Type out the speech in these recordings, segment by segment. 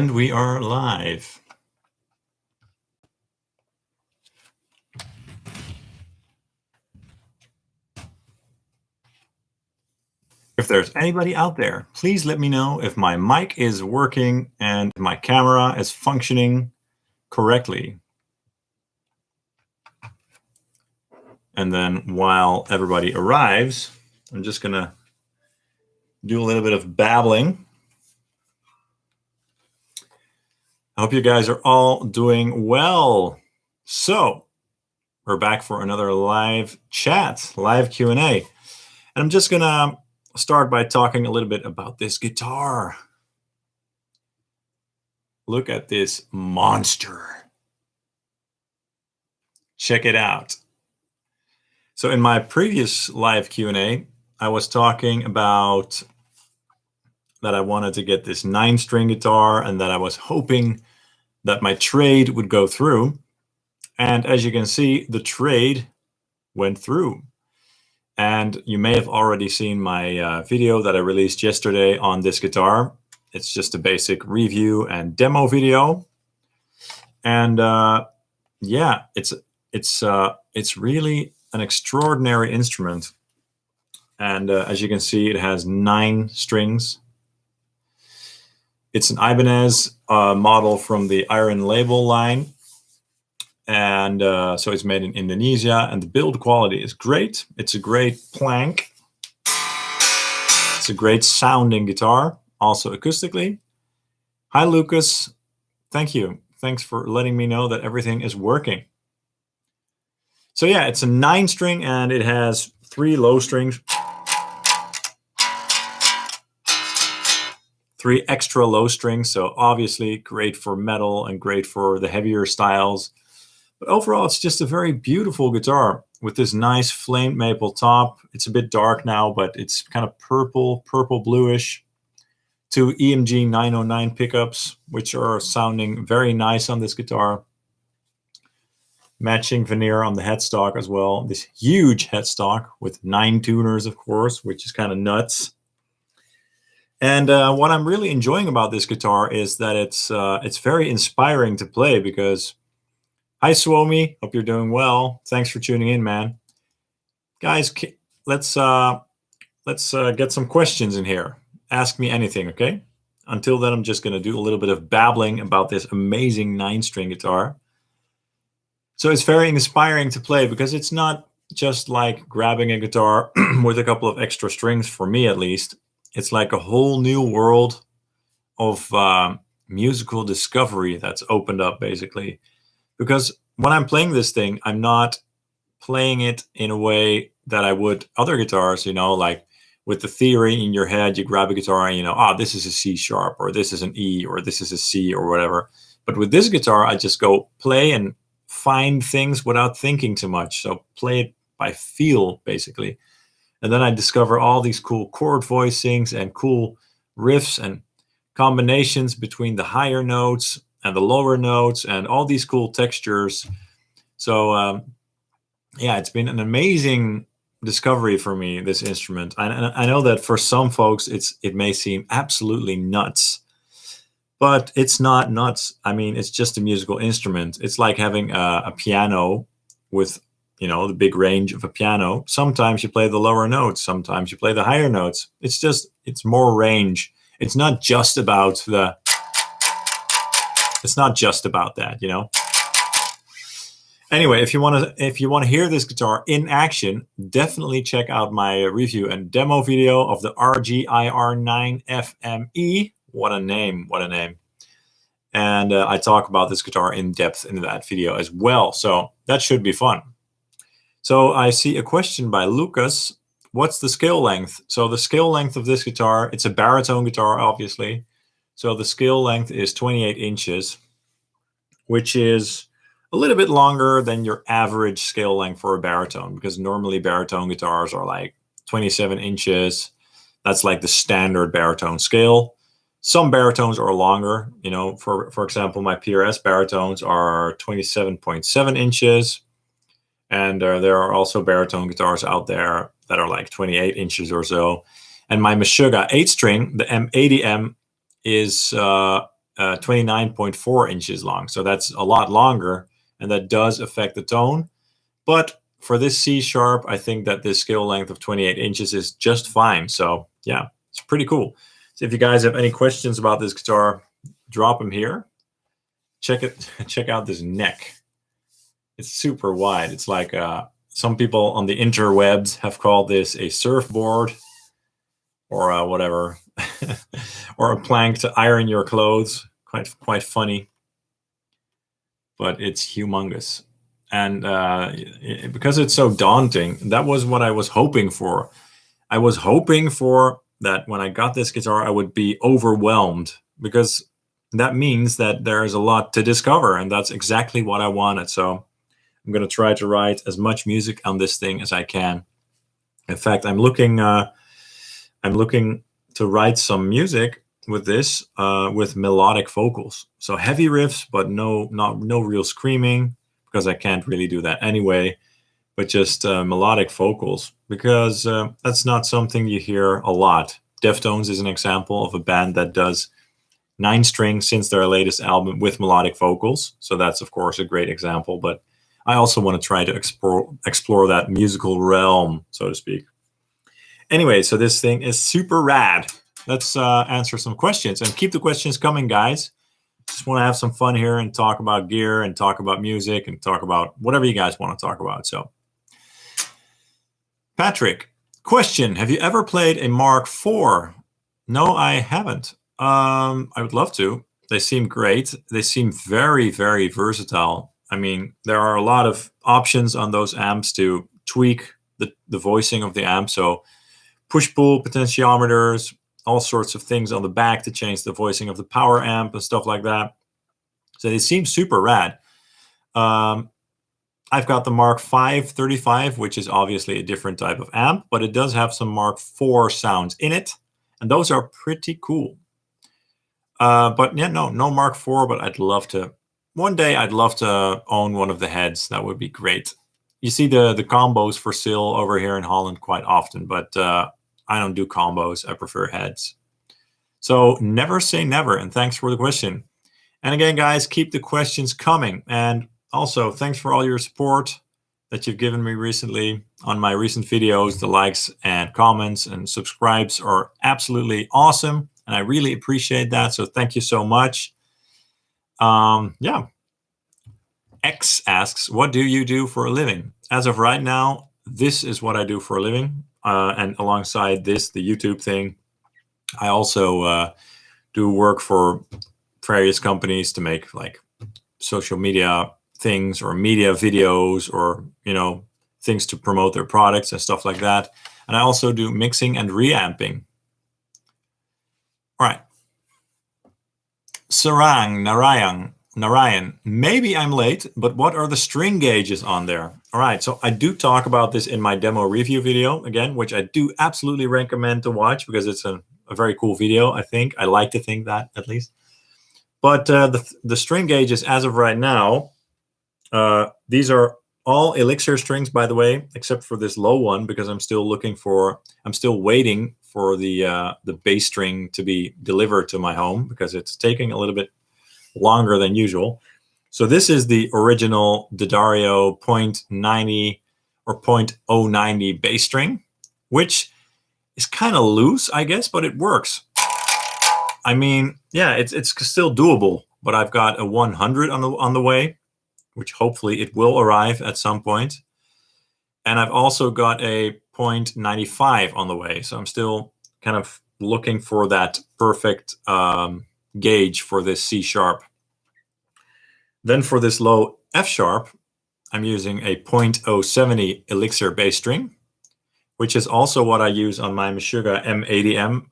And we are live. If there's anybody out there, please let me know if my mic is working and my camera is functioning correctly. And then while everybody arrives, I'm just going to do a little bit of babbling. I hope you guys are all doing well. So we're back for another live chat, live Q&A. And I'm just going to start by talking a little bit about this guitar. Look at this monster. Check it out. So in my previous live Q&A, I was talking about that I wanted to get this 9-string guitar and that I was hoping that my trade would go through. And as you can see, the trade went through. And you may have already seen my video that I released yesterday on this guitar. It's just a basic review and demo video. And yeah, it's really an extraordinary instrument. And as you can see, it has 9 strings. It's an Ibanez model from the Iron Label line. And so it's made in Indonesia, and the build quality is great. It's a great plank. It's a great sounding guitar, also acoustically. Hi, Lucas. Thank you. Thanks for letting me know that everything is working. So yeah, it's a 9-string, and it has 3 low strings, 3 extra low strings. So obviously great for metal and great for the heavier styles. But overall, it's just a very beautiful guitar with this nice flamed maple top. It's a bit dark now, but it's kind of purple bluish. 2 EMG 909 pickups, which are sounding very nice on this guitar. Matching veneer on the headstock as well. This huge headstock with 9 tuners, of course, which is kind of nuts. And what I'm really enjoying about this guitar is that it's very inspiring to play because... Hi, Suomi. Hope you're doing well. Thanks for tuning in, man. Guys, let's get some questions in here. Ask me anything, okay? Until then, I'm just going to do a little bit of babbling about this amazing 9-string guitar. So it's very inspiring to play because it's not just like grabbing a guitar with a couple of extra strings, for me at least. It's like a whole new world of musical discovery that's opened up, basically. Because when I'm playing this thing, I'm not playing it in a way that I would other guitars, you know, like with the theory in your head, you grab a guitar and you know, oh, this is a C sharp, or this is an E, or this is a C, or whatever. But with this guitar, I just go play and find things without thinking too much. So play it by feel, basically. And then I discover all these cool chord voicings and cool riffs and combinations between the higher notes and the lower notes and all these cool textures. So yeah, it's been an amazing discovery for me, this instrument. I know that for some folks it may seem absolutely nuts, but it's not nuts. I mean, it's just a musical instrument. It's like having a piano with, you know, the big range of a piano. Sometimes you play the lower notes, sometimes you play the higher notes. It's more range. It's not just about it's not just about that, you know. Anyway, if you want to hear this guitar in action, definitely check out my review and demo video of the RGIR9 FME. What a name! What a name! And I talk about this guitar in depth in that video as well. So that should be fun. So I see a question by Lucas. What's the scale length? So the scale length of this guitar, it's a baritone guitar, obviously. So the scale length is 28 inches, which is a little bit longer than your average scale length for a baritone, because normally baritone guitars are like 27 inches. That's like the standard baritone scale. Some baritones are longer. You know, for example, my PRS baritones are 27.7 inches. And there are also baritone guitars out there that are like 28 inches or so. And my Meshuggah 8-string, the M80M, is 29.4 inches long. So that's a lot longer, and that does affect the tone. But for this C sharp, I think that this scale length of 28 inches is just fine. So yeah, it's pretty cool. So if you guys have any questions about this guitar, drop them here. Check out this neck. It's super wide. It's like some people on the interwebs have called this a surfboard, or whatever, or a plank to iron your clothes. Quite funny, but it's humongous. And because it's so daunting, that was what I was hoping for. I was hoping for that when I got this guitar, I would be overwhelmed, because that means that there's a lot to discover, and that's exactly what I wanted. So I'm going to try to write as much music on this thing as I can. In fact, I'm looking to write some music with this with melodic vocals. So heavy riffs, but no real screaming, because I can't really do that anyway, but just melodic vocals, because that's not something you hear a lot. Deftones is an example of a band that does 9-string since their latest album with melodic vocals. So that's, of course, a great example. But I also want to try to explore that musical realm, so to speak. Anyway, so this thing is super rad. Let's answer some questions, and keep the questions coming, guys. Just want to have some fun here and talk about gear and talk about music and talk about whatever you guys want to talk about. So, Patrick, question: have you ever played a Mark IV? No, I haven't. I would love to. They seem great. They seem very, very versatile. I mean, there are a lot of options on those amps to tweak the voicing of the amp. So push-pull potentiometers, all sorts of things on the back to change the voicing of the power amp and stuff like that. So they seem super rad. I've got the Mark V 35, which is obviously a different type of amp, but it does have some Mark IV sounds in it, and those are pretty cool. But yeah, no Mark IV, but I'd love to. One day I'd love to own one of the heads. That would be great. You see the combos for sale over here in Holland quite often, but I don't do combos. I prefer heads. So never say never, and thanks for the question. And again, guys, keep the questions coming. And also, thanks for all your support that you've given me recently on my recent videos. The likes and comments and subscribes are absolutely awesome, and I really appreciate that. So thank you so much. Yeah. X asks, what do you do for a living? As of right now, this is what I do for a living. And alongside this, the YouTube thing, I also do work for various companies to make like social media things or media videos, or, you know, things to promote their products and stuff like that. And I also do mixing and reamping. All right. Sarang Narayan, maybe I'm late, but what are the string gauges on there? All right, so I do talk about this in my demo review video, again, which I do absolutely recommend to watch, because it's a very cool video, I think. I like to think that, at least. But the string gauges, as of right now, these are all Elixir strings, by the way, except for this low one, because I'm still waiting for the bass string to be delivered to my home, because it's taking a little bit longer than usual. So this is the original D'Addario 0.90 or 0.090 bass string, which is kind of loose, I guess, but it works. I mean, yeah, it's still doable, but I've got a 100 on the way, which hopefully it will arrive at some point. And I've also got a 0.95 on the way. So I'm still kind of looking for that perfect gauge for this C sharp. Then for this low F sharp, I'm using a 0.070 Elixir bass string, which is also what I use on my Meshuggah M80M,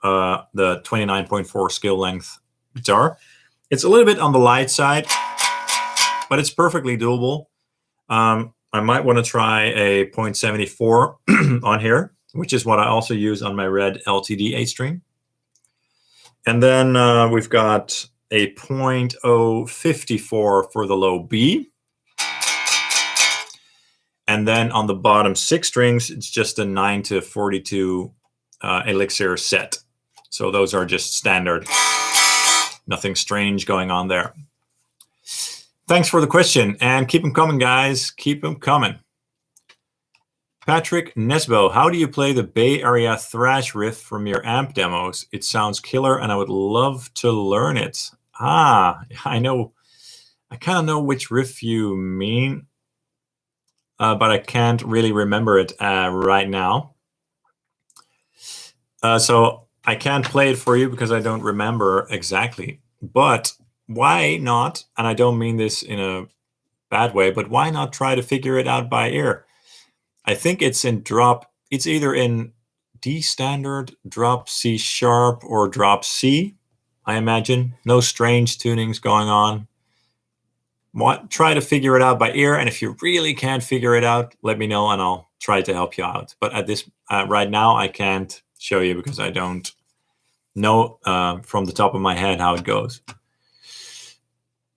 the 29.4 scale length guitar. It's a little bit on the light side, but it's perfectly doable. I might want to try a 0.74 on here, which is what I also use on my red LTD 8-string. And then we've got a 0.054 for the low B. And then on the bottom 6 strings, it's just a 9 to 42 Elixir set. So those are just standard Nothing strange going on there. Thanks for the question, and keep them coming, guys. Keep them coming. Patrick Nesbo, how do you play the Bay Area thrash riff from your amp demos? It sounds killer, and I would love to learn it. I know. I kind of know which riff you mean, but I can't really remember it right now. So I can't play it for you because I don't remember exactly. But why not, and I don't mean this in a bad way, but why not try to figure it out by ear? I think it's in drop, it's either in D standard, drop C sharp, or drop C, I imagine. No strange tunings going on. Try to figure it out by ear, and if you really can't figure it out, let me know and I'll try to help you out. But at this right now, I can't show you because I don't know from the top of my head how it goes.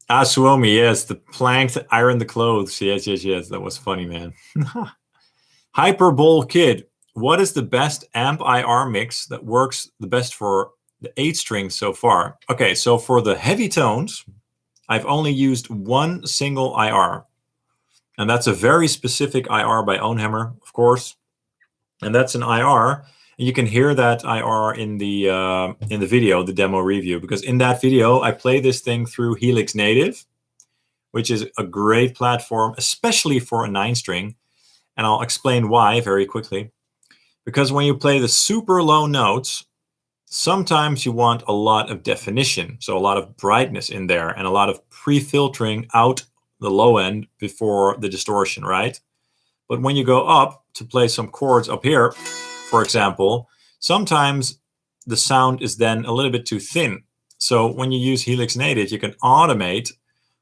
Suomi, yes, the planked iron the clothes. Yes, that was funny, man. Hyperbole Kid, what is the best amp IR mix that works the best for the 8 strings so far? Okay, so for the heavy tones, I've only used one single IR, and that's a very specific IR by Ownhammer, of course, and that's an IR. And you can hear that IR in the video, the demo review, because in that video I play this thing through Helix Native, which is a great platform, especially for a 9-string. And I'll explain why very quickly. Because when you play the super low notes, sometimes you want a lot of definition, so a lot of brightness in there, and a lot of pre-filtering out the low end before the distortion, right? But when you go up to play some chords up here, for example, sometimes the sound is then a little bit too thin. So when you use Helix Native, you can automate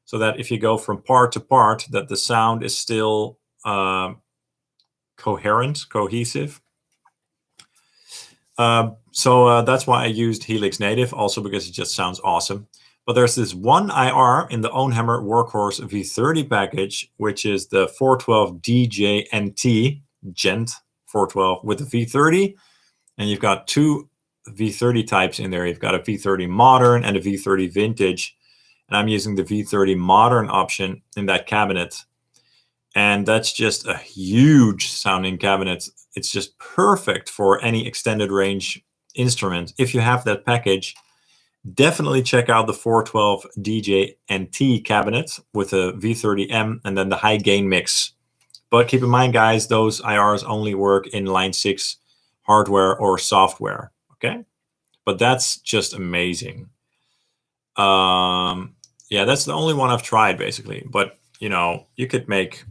so that if you go from part to part, that the sound is still coherent, cohesive. So that's why I used Helix Native, also because it just sounds awesome. But there's this one IR in the Ownhammer Workhorse V30 package, which is the 412 DJNT, Gent 412 with the V30. And you've got two V30 types in there. You've got a V30 Modern and a V30 Vintage. And I'm using the V30 Modern option in that cabinet. And that's just a huge sounding cabinet. It's just perfect for any extended range instrument. If you have that package, definitely check out the 412 DJ NT cabinet with a V30M and then the high gain mix. But keep in mind, guys, those IRs only work in line 6 hardware or software, okay? But that's just amazing. Yeah, that's the only one I've tried, basically. But, you know, you could make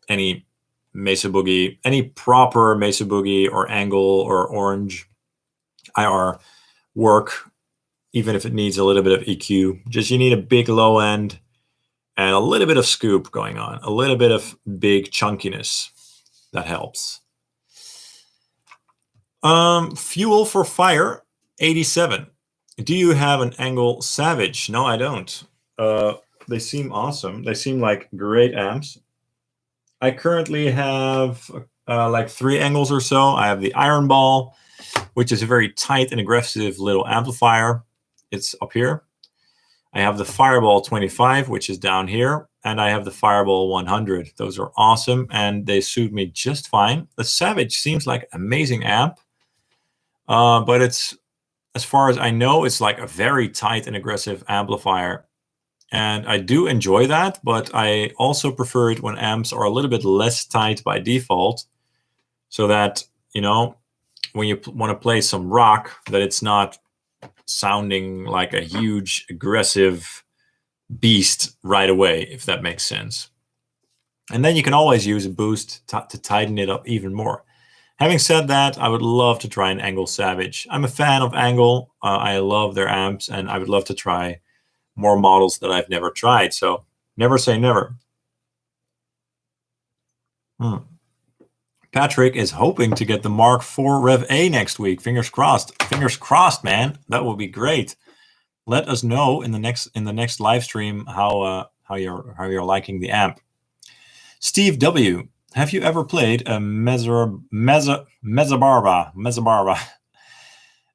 any Mesa Boogie, any proper Mesa Boogie or Angle or Orange IR work, even if it needs a little bit of EQ. Just you need a big low end and a little bit of scoop going on, a little bit of big chunkiness. That helps. Fuel for Fire 87. Do you have an Angle Savage? No, I don't. They seem awesome. They seem like great amps. I currently have like 3 angles or so. I have the Iron Ball, which is a very tight and aggressive little amplifier. It's up here. I have the Fireball 25, which is down here. And I have the Fireball 100. Those are awesome, and they suit me just fine. The Savage seems like an amazing amp. But it's, as far as I know, it's like a very tight and aggressive amplifier. And I do enjoy that, but I also prefer it when amps are a little bit less tight by default, so that, you know, when you want to play some rock, that it's not sounding like a huge, aggressive beast right away, if that makes sense. And then you can always use a boost to tighten it up even more. Having said that, I would love to try an Angle Savage. I'm a fan of Angle. I love their amps, and I would love to try more models that I've never tried. So never say never. Patrick is hoping to get the Mark IV Rev A next week. Fingers crossed. Fingers crossed, man. That will be great. Let us know in the next live stream how you're liking the amp. Steve W, have you ever played a Mezzabarba?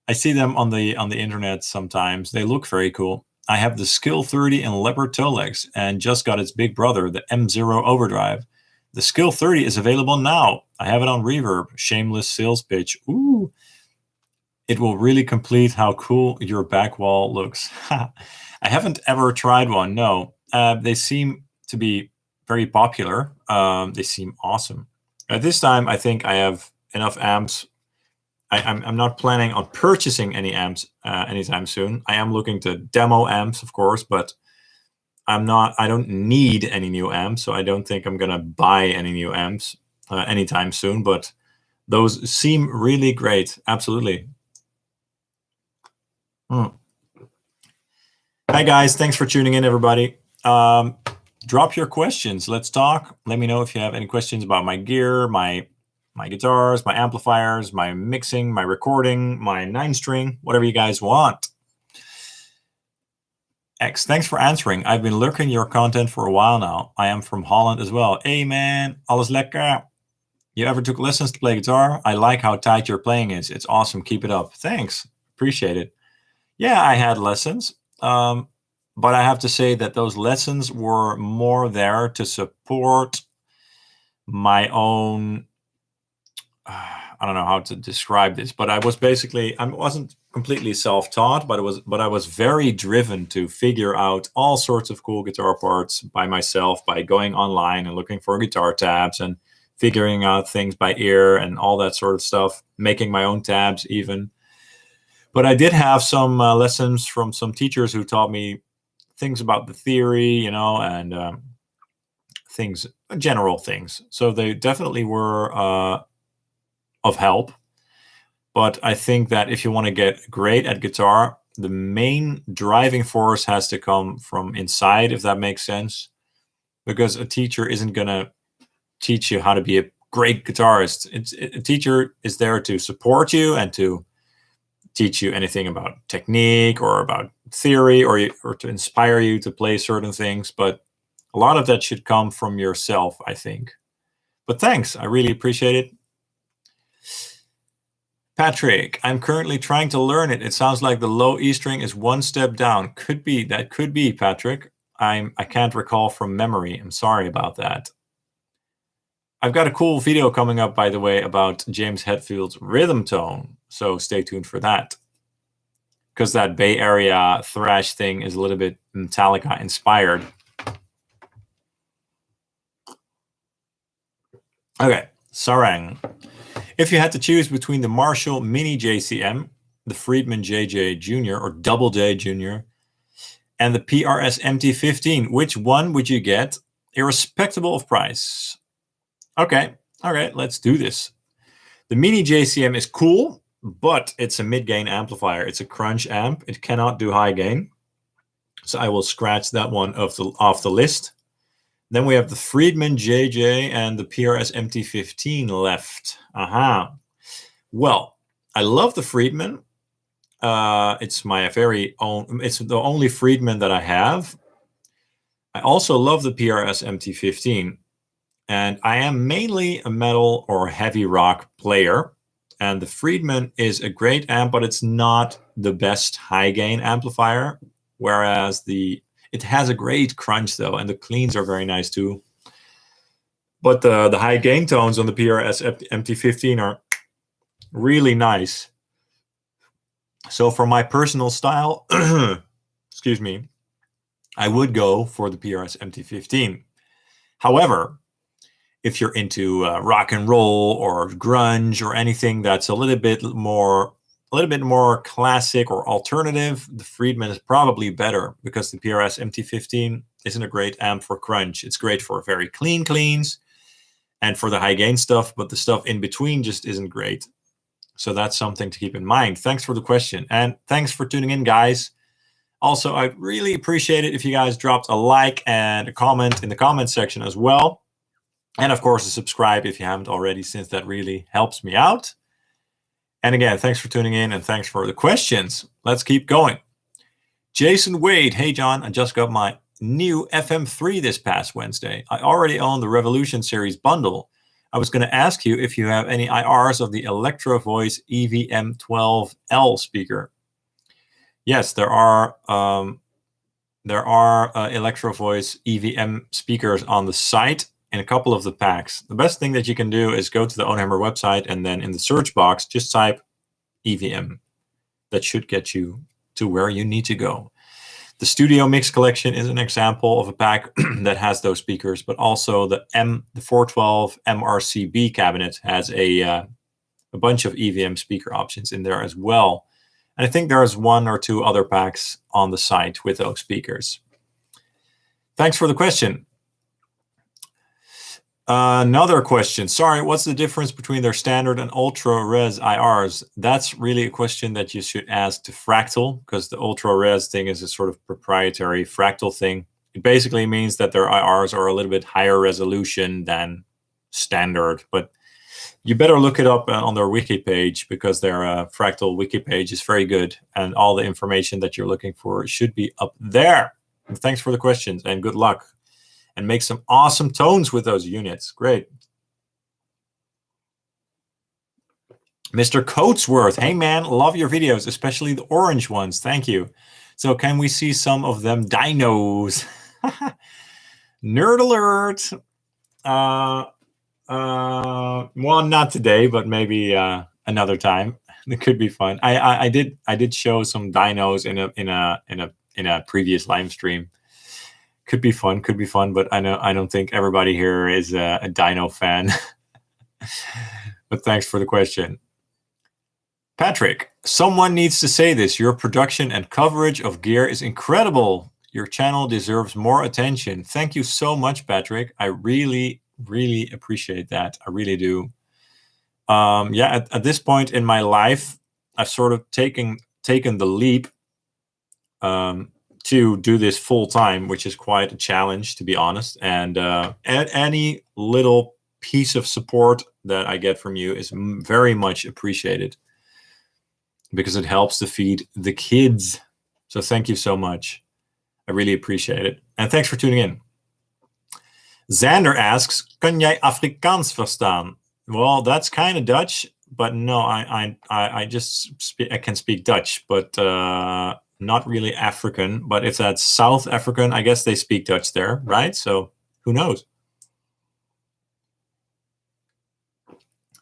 I see them on the internet sometimes. They look very cool. I have the Skill 30 in leopard toe legs and just got its big brother, the M0 Overdrive. The Skill 30 is available now. I have it on Reverb. Shameless sales pitch. Ooh. It will really complete how cool your back wall looks. I haven't ever tried one, no. They seem to be very popular. They seem awesome. At this time, I think I have enough amps. I'm not planning on purchasing any amps anytime soon. I am looking to demo amps, of course, but I don't need any new amps, so I don't think I'm gonna buy any new amps anytime soon, but those seem really great. Absolutely. Hi guys, thanks for tuning in, everybody. Drop your questions. Let's talk. Let me know if you have any questions about my gear, my guitars, my amplifiers, my mixing, my recording, my 9-string, whatever you guys want. X, thanks for answering. I've been lurking your content for a while now. I am from Holland as well. Hey man, alles lekker. You ever took lessons to play guitar? I like how tight your playing is. It's awesome. Keep it up. Thanks. Appreciate it. Yeah, I had lessons. But I have to say that those lessons were more there to support my own, I don't know how to describe this, but I wasn't completely self-taught, but I was very driven to figure out all sorts of cool guitar parts by myself, by going online and looking for guitar tabs and figuring out things by ear and all that sort of stuff, making my own tabs even. But I did have some lessons from some teachers who taught me things about the theory, and general things. So they definitely were of help. But I think that if you want to get great at guitar, the main driving force has to come from inside, if that makes sense. Because a teacher isn't going to teach you how to be a great guitarist. A teacher is there to support you and to teach you anything about technique or about theory or to inspire you to play certain things. But a lot of that should come from yourself, I think. But thanks. I really appreciate it. Patrick, I'm currently trying to learn it. It sounds like the low E string is one step down. Could be, Patrick. I can't recall from memory. I'm sorry about that. I've got a cool video coming up, by the way, about James Hetfield's rhythm tone. So stay tuned for that. Because that Bay Area thrash thing is a little bit Metallica inspired. Okay, Sarang. If you had to choose between the Marshall Mini JCM, the Friedman JJ Jr. or Double J Jr., and the PRS MT15, which one would you get, irrespective of price? Okay, all right, let's do this. The Mini JCM is cool, but it's a mid-gain amplifier. It's a crunch amp. It cannot do high gain. So I will scratch that one off the list. Then we have the Friedman JJ and the PRS MT15 left. Well, I love the Friedman. It's my very own. It's the only Friedman that I have. I also love the PRS MT15. And I am mainly a metal or heavy rock player. And the Friedman is a great amp, but it's not the best high gain amplifier. Whereas it has a great crunch though, and the cleans are very nice too. But the high gain tones on the PRS MT15 are really nice. So for my personal style, excuse me, I would go for the PRS MT15. However, if you're into rock and roll or grunge or anything that's a little bit more classic or alternative, the Friedman is probably better because the PRS MT15 isn't a great amp for crunch. It's great for very clean cleans and for the high gain stuff, but the stuff in between just isn't great. So that's something to keep in mind. Thanks for the question. And thanks for tuning in, guys. Also, I'd really appreciate it if you guys dropped a like and a comment in the comment section as well. And of course, subscribe if you haven't already, since that really helps me out. And again, thanks for tuning in and thanks for the questions. Let's keep going. Jason Wade. Hey, John, I just got my new FM3 this past Wednesday. I already own the Revolution Series bundle, I was going to ask you if you have any IRs of the Electro Voice EVM12L speaker. Yes, there are Electro Voice EVM speakers on the site in a couple of the packs. The best thing that you can do is go to the Ownhammer website and then in the search box, just type EVM. That should get you to where you need to go. The Studio Mix Collection is an example of a pack that has those speakers, but also the 412 MRCB cabinet has a bunch of EVM speaker options in there as well. And I think there's 1 or 2 other packs on the site with those speakers. Thanks for the question. Another question. Sorry, what's the difference between their standard and ultra res IRs? That's really a question that you should ask to Fractal, because the ultra res thing is a sort of proprietary Fractal thing. It basically means that their IRs are a little bit higher resolution than standard, but you better look it up on their wiki page, because their Fractal wiki page is very good, and all the information that you're looking for should be up there. And thanks for the questions, and good luck. And make some awesome tones with those units. Great. Mr. Coatsworth, hey man, love your videos, especially the orange ones. Thank you. So can we see some of them dinos? Nerd alert. Well, not today, but maybe another time. It could be fun. I did show some dinos in a previous live stream. Could be fun, but I don't think everybody here is a dino fan. But thanks for the question. Patrick, someone needs to say this. Your production and coverage of gear is incredible. Your channel deserves more attention. Thank you so much, Patrick. I really, really appreciate that. I really do. Yeah, at this point in my life, I've sort of taken the leap to do this full time, which is quite a challenge, to be honest. And any little piece of support that I get from you is very much appreciated, because it helps to feed the kids. So thank you so much. I really appreciate it. And thanks for tuning in. Xander asks, kan jij Afrikaans verstaan? Well, that's kind of Dutch, but no, I can speak Dutch, but not really African. But if that's South African, I guess they speak Dutch there, right? So who knows?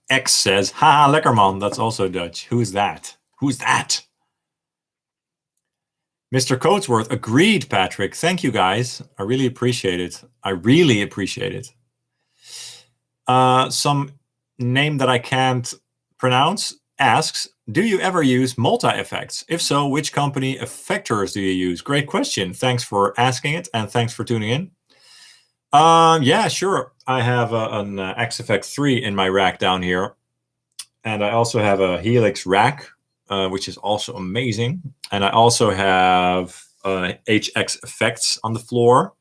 X says, haha, lekker man. That's also Dutch. Who is that? Who's that? Mr. Coatsworth, agreed, Patrick. Thank you, guys. I really appreciate it. I really appreciate it. Some name that I can't pronounce asks, do you ever use multi-effects? If so, which company effectors do you use? Great question. Thanks for asking it, and thanks for tuning in. Yeah, sure. I have an XFX 3 in my rack down here. And I also have a Helix rack, which is also amazing. And I also have HX effects on the floor.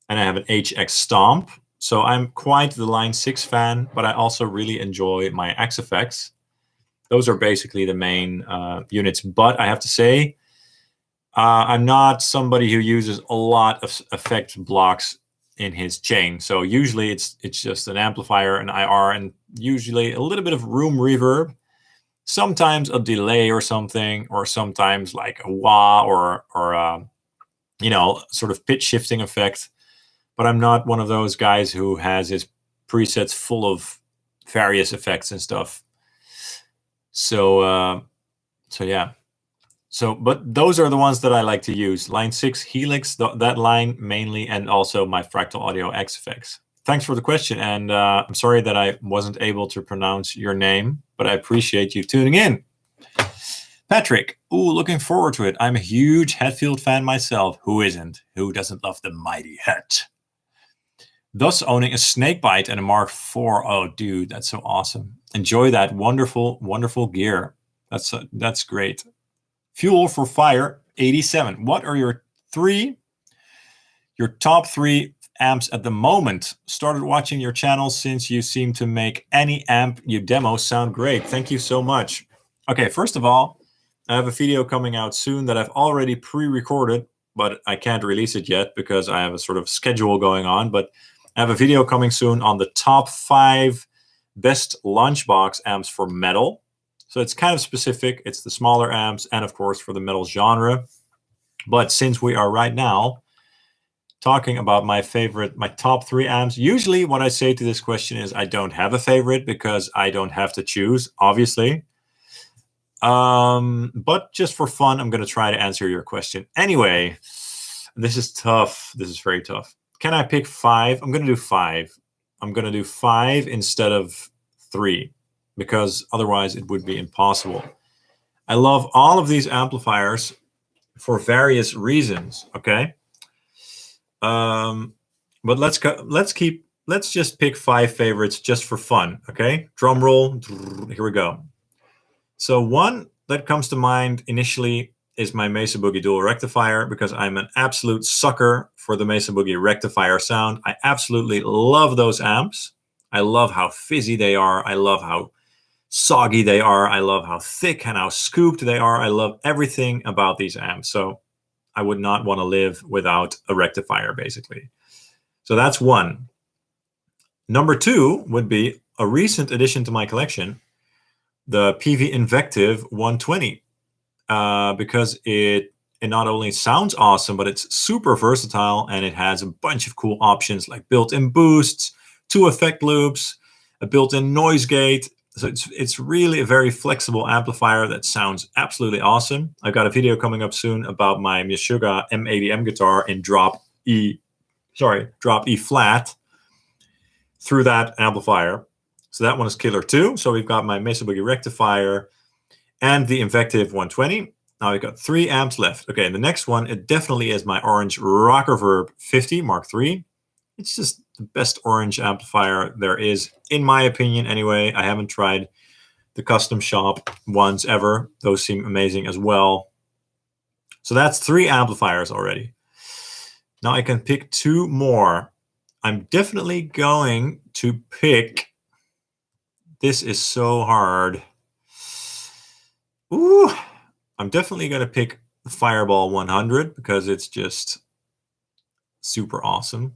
And I have an HX stomp. So I'm quite the Line 6 fan, but I also really enjoy my XFX. Those are basically the main units. But I have to say, I'm not somebody who uses a lot of effect blocks in his chain. So usually it's just an amplifier, an IR, and usually a little bit of room reverb. Sometimes a delay or something, or sometimes like a wah or you know, sort of pitch shifting effect. But I'm not one of those guys who has his presets full of various effects and stuff. So yeah. So, but those are the ones that I like to use. Line 6 Helix, that line mainly, and also my Fractal Audio XFX. Thanks for the question, and I'm sorry that I wasn't able to pronounce your name, but I appreciate you tuning in. Patrick, ooh, looking forward to it. I'm a huge Hetfield fan myself. Who isn't? Who doesn't love the mighty Het? Thus owning a Snakebite and a Mark IV. Oh, dude, that's so awesome. Enjoy that wonderful, wonderful gear. That's great. Fuel for Fire 87. What are your top three amps at the moment? Started watching your channel since you seem to make any amp you demo sound great. Thank you so much. Okay, first of all, I have a video coming out soon that I've already pre-recorded, but I can't release it yet because I have a sort of schedule going on. But I have a video coming soon on the top 5 best lunchbox amps for metal. So it's kind of specific. It's the smaller amps and, of course, for the metal genre. But since we are right now talking about my top 3 amps, usually what I say to this question is I don't have a favorite because I don't have to choose, obviously. But just for fun, I'm going to try to answer your question. Anyway, this is tough. This is very tough. Can I pick 5? I'm going to do 5. I'm going to do 5 instead of 3 because otherwise it would be impossible. I love all of these amplifiers for various reasons, okay? But let's just pick 5 favorites just for fun, okay? Drum roll, here we go. So one that comes to mind initially is my Mesa Boogie Dual Rectifier because I'm an absolute sucker for the Mesa Boogie rectifier sound. I absolutely love those amps. I love how fizzy they are. I love how soggy they are. I love how thick and how scooped they are. I love everything about these amps. So I would not want to live without a rectifier, basically. So that's one. Number 2 would be a recent addition to my collection, the Peavey Invective 120, because it not only sounds awesome, but it's super versatile and it has a bunch of cool options like built-in boosts, 2 effect loops, a built-in noise gate. So it's really a very flexible amplifier that sounds absolutely awesome. I've got a video coming up soon about my Meshuggah M80M guitar in drop E flat through that amplifier. So that one is killer too. So we've got my Mesa Boogie rectifier and the Invective 120. Now we've got 3 amps left. Okay, and the next one, it definitely is my orange Rock Reverb 50 Mark III. It's just the best orange amplifier there is, in my opinion anyway. I haven't tried the custom shop ones ever. Those seem amazing as well. So that's 3 amplifiers already. Now I can pick 2 more. I'm definitely going to pick... This is so hard. Ooh, I'm definitely going to pick the Fireball 100 because it's just super awesome.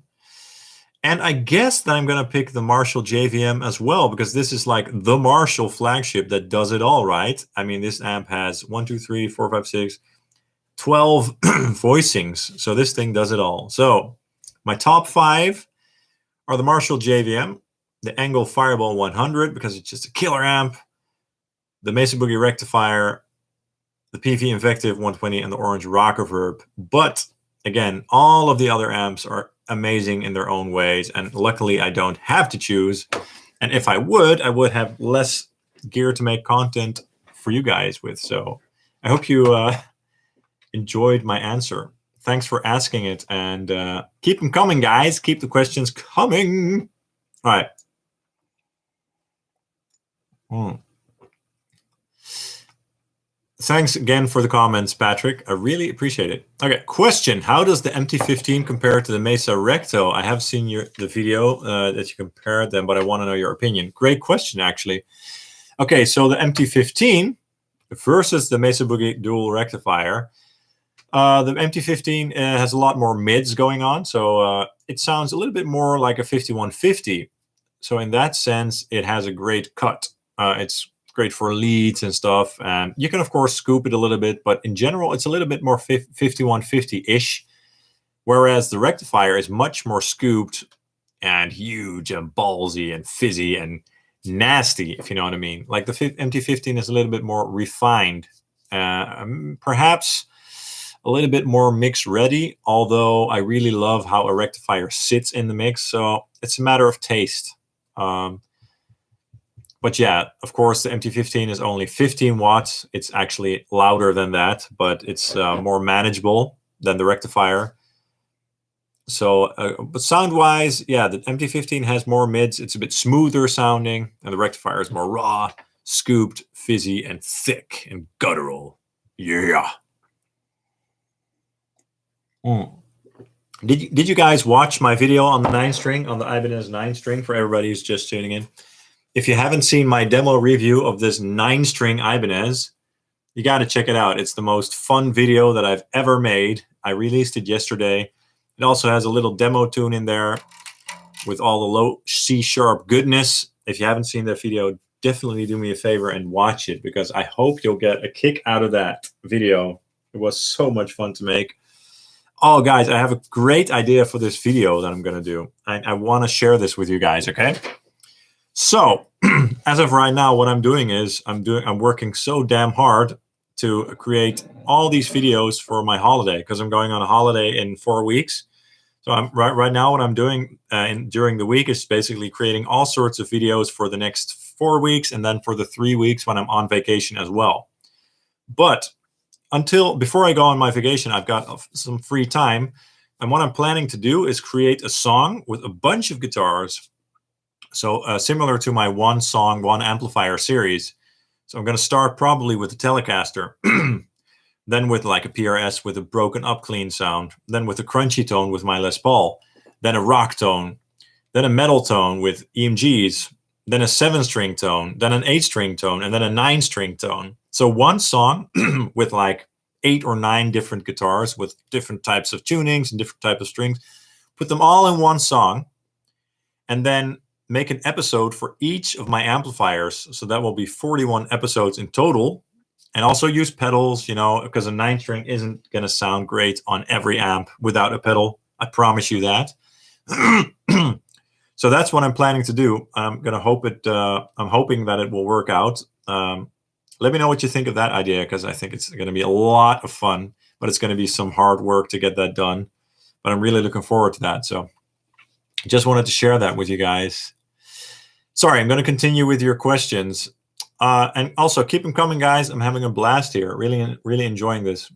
And I guess that I'm going to pick the Marshall JVM as well because this is like the Marshall flagship that does it all, right? I mean, this amp has 1, 2, 3, 4, 5, 6, 12 voicings. So this thing does it all. So my top 5 are the Marshall JVM, the Angle Fireball 100 because it's just a killer amp, the Mesa Boogie rectifier, the Peavey Invective 120, and the Orange Rock Reverb. But again, all of the other amps are amazing in their own ways, and luckily I don't have to choose. And if I would have less gear to make content for you guys with. So I hope you enjoyed my answer. Thanks for asking it, and keep them coming, guys. Keep the questions coming. All right. Thanks again for the comments, Patrick. I really appreciate it. Okay, question. How does the MT-15 compare to the Mesa Recto? I have seen the video that you compared them, but I want to know your opinion. Great question, actually. Okay, so the MT-15 versus the Mesa Boogie Dual Rectifier. The MT-15 has a lot more mids going on, so it sounds a little bit more like a 5150. So in that sense, it has a great cut. It's great for leads and stuff, and you can of course scoop it a little bit, but in general it's a little bit more 5150-ish, whereas the rectifier is much more scooped and huge and ballsy and fizzy and nasty, if you know what I mean. Like the MT-15 is a little bit more refined, perhaps a little bit more mix ready, although I really love how a rectifier sits in the mix, so it's a matter of taste. But yeah, of course, the MT-15 is only 15 watts. It's actually louder than that, but it's more manageable than the rectifier. So, but sound-wise, yeah, the MT-15 has more mids. It's a bit smoother sounding, and the rectifier is more raw, scooped, fizzy, and thick and guttural. Yeah. Did you guys watch my video on the 9-string, on the Ibanez 9-string, for everybody who's just tuning in? If you haven't seen my demo review of this 9-string Ibanez, you got to check it out. It's the most fun video that I've ever made. I released it yesterday. It also has a little demo tune in there with all the low C-sharp goodness. If you haven't seen that video, definitely do me a favor and watch it, because I hope you'll get a kick out of that video. It was so much fun to make. Oh, guys, I have a great idea for this video that I'm going to do. I want to share this with you guys, okay? So, as of right now, what I'm doing is I'm working so damn hard to create all these videos for my holiday, because I'm going on a holiday in 4 weeks. So right now what I'm doing during the week is basically creating all sorts of videos for the next 4 weeks, and then for the 3 weeks when I'm on vacation as well. But before I go on my vacation, I've got some free time. And what I'm planning to do is create a song with a bunch of guitars. So similar to my one song, one amplifier series. So I'm going to start probably with the Telecaster, then with like a PRS with a broken up clean sound, then with a crunchy tone with my Les Paul, then a rock tone, then a metal tone with EMGs, then a 7-string tone, then an 8-string tone, and then a 9-string tone. So one song with like 8 or 9 different guitars with different types of tunings and different types of strings, put them all in one song, and then make an episode for each of my amplifiers. So that will be 41 episodes in total. And also use pedals, you know, because a 9-string isn't going to sound great on every amp without a pedal. I promise you that. So that's what I'm planning to do. I'm going to hope I'm hoping that it will work out. Let me know what you think of that idea, because I think it's going to be a lot of fun, but it's going to be some hard work to get that done. But I'm really looking forward to that. So just wanted to share that with you guys. Sorry, I'm going to continue with your questions. And also keep them coming, guys. I'm having a blast here. Really, really enjoying this.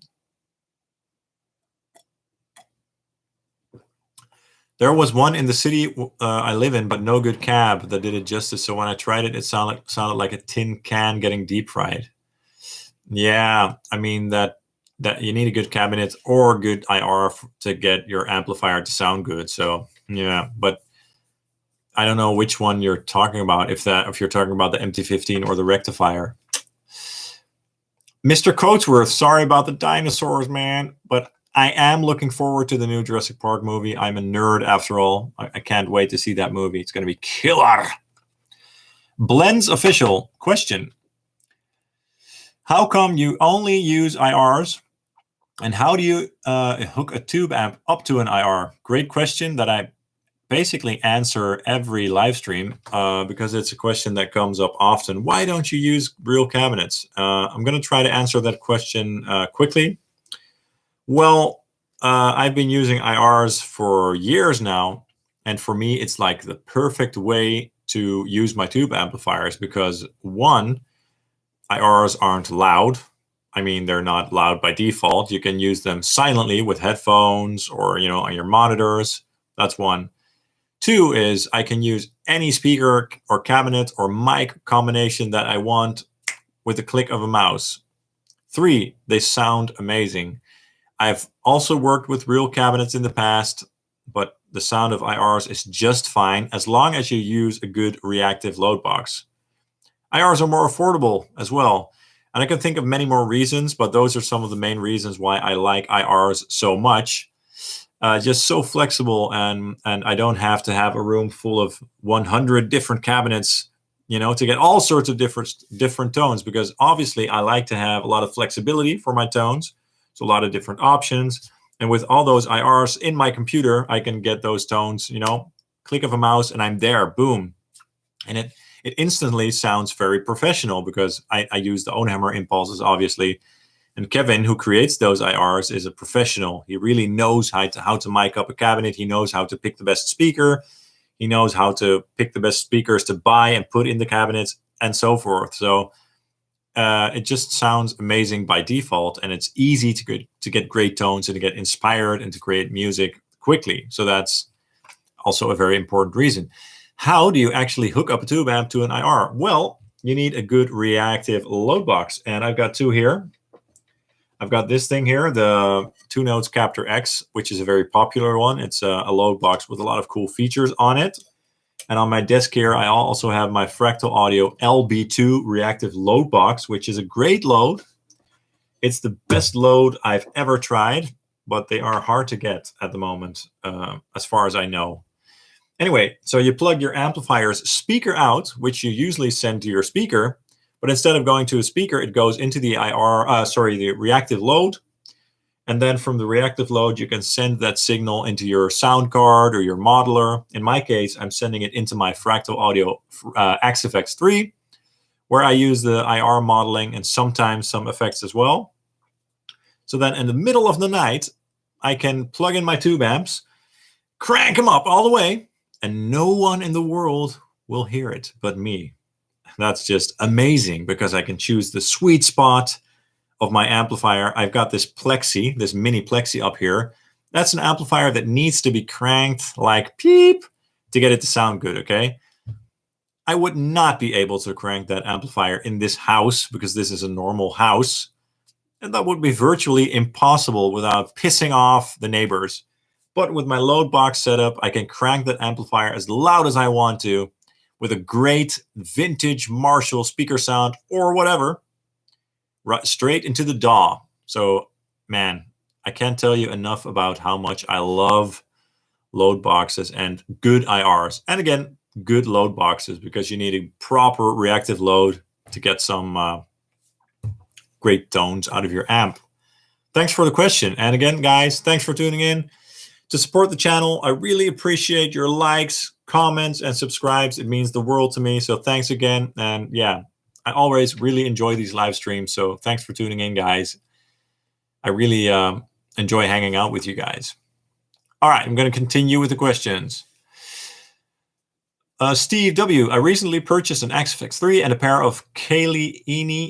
There was one in the city I live in, but no good cab that did it justice. So when I tried it, it sounded like a tin can getting deep fried. Yeah, I mean that you need a good cabinet or good IR to get your amplifier to sound good. So yeah, but I don't know which one you're talking about. If you're talking about the MT15 or the rectifier. Mr. Coatsworth, sorry about the dinosaurs, man, but I am looking forward to the new Jurassic Park movie. I'm a nerd after all. I can't wait to see that movie. It's going to be killer. Blends Official question: how come you only use IRs, and how do you hook a tube amp up to an IR? Great question that I basically answer every live stream because it's a question that comes up often. Why don't you use real cabinets? I'm going to try to answer that question quickly. Well, I've been using IRs for years now, and for me, it's like the perfect way to use my tube amplifiers because, one, IRs aren't loud. I mean, they're not loud by default. You can use them silently with headphones or, you know, on your monitors. That's one. Two is I can use any speaker or cabinet or mic combination that I want with the click of a mouse. Three, they sound amazing. I've also worked with real cabinets in the past, but the sound of IRs is just fine as long as you use a good reactive load box. IRs are more affordable as well. And I can think of many more reasons, but those are some of the main reasons why I like IRs so much. Just so flexible, and I don't have to have a room full of 100 different cabinets, you know, to get all sorts of different tones, because obviously I like to have a lot of flexibility for my tones. So a lot of different options. And with all those IRs in my computer, I can get those tones, you know, click of a mouse and I'm there, boom. And it instantly sounds very professional because I use the Ownhammer impulses, obviously. And Kevin, who creates those IRs, is a professional. He really knows how to mic up a cabinet. He knows how to pick the best speaker. He knows how to pick the best speakers to buy and put in the cabinets and so forth. So it just sounds amazing by default, and it's easy to get great tones and to get inspired and to create music quickly. So that's also a very important reason. How do you actually hook up a tube amp to an IR? Well, you need a good reactive load box, and I've got two here. I've got this thing here, the 2Notes Captor X, which is a very popular one. It's a load box with a lot of cool features on it. And on my desk here, I also have my Fractal Audio LB2 reactive load box, which is a great load. It's the best load I've ever tried, but they are hard to get at the moment, as far as I know. Anyway, so you plug your amplifier's speaker out, which you usually send to your speaker, but instead of going to a speaker, it goes into the the reactive load. And then from the reactive load, you can send that signal into your sound card or your modeler. In my case, I'm sending it into my Fractal Audio XFX 3, where I use the IR modeling and sometimes some effects as well. So then in the middle of the night, I can plug in my tube amps, crank them up all the way, and no one in the world will hear it but me. That's just amazing because I can choose the sweet spot of my amplifier. I've got this plexi, this mini plexi up here. That's an amplifier that needs to be cranked like peep to get it to sound good, okay? I would not be able to crank that amplifier in this house because this is a normal house. And that would be virtually impossible without pissing off the neighbors. But with my load box setup, I can crank that amplifier as loud as I want to with a great vintage Marshall speaker sound or whatever, right straight into the DAW. So, man, I can't tell you enough about how much I love load boxes and good IRs. And again, good load boxes because you need a proper reactive load to get some great tones out of your amp. Thanks for the question. And again, guys, thanks for tuning in. To support the channel, I really appreciate your likes, comments, and subscribes. It means the world to me. So thanks again. And yeah, I always really enjoy these live streams. So thanks for tuning in, guys. I really enjoy hanging out with you guys. All right, I'm going to continue with the questions. Steve W. I recently purchased an XFX3 and a pair of Kaylee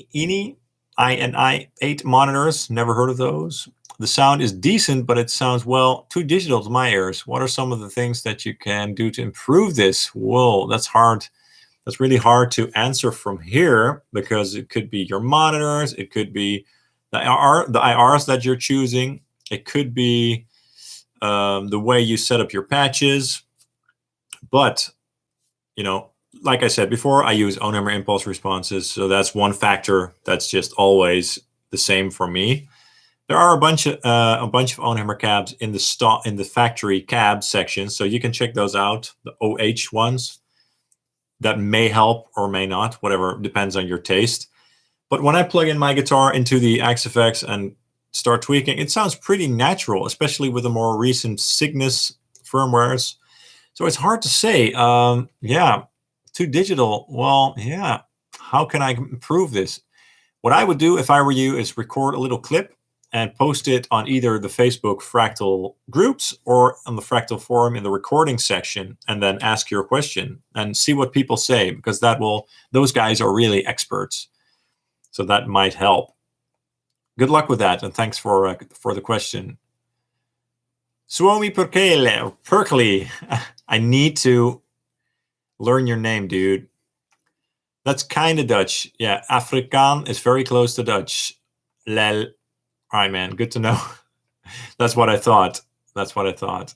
INI 8 monitors. Never heard of those. The sound is decent, but it sounds, well, too digital to my ears. What are some of the things that you can do to improve this? Whoa, that's hard. That's really hard to answer from here because it could be your monitors. It could be the IRs that you're choosing. It could be the way you set up your patches. But, you know, like I said before, I use Onhammer impulse responses. So that's one factor that's just always the same for me. There are a bunch of Onhammer cabs in the factory cab section, so you can check those out. The OH ones that may help or may not, whatever, depends on your taste. But when I plug in my guitar into the XFX and start tweaking, it sounds pretty natural, especially with the more recent Cygnus firmwares. So it's hard to say. Yeah, too digital. Well, yeah. How can I improve this? What I would do if I were you is record a little clip and post it on either the Facebook Fractal groups or on the Fractal forum in the recording section, and then ask your question and see what people say, because those guys are really experts. So that might help. Good luck with that, and thanks for the question. Suomi Perkele. I need to learn your name, dude. That's kind of Dutch. Yeah, Afrikaan is very close to Dutch. Lel. All right, man. Good to know. That's what I thought. That's what I thought.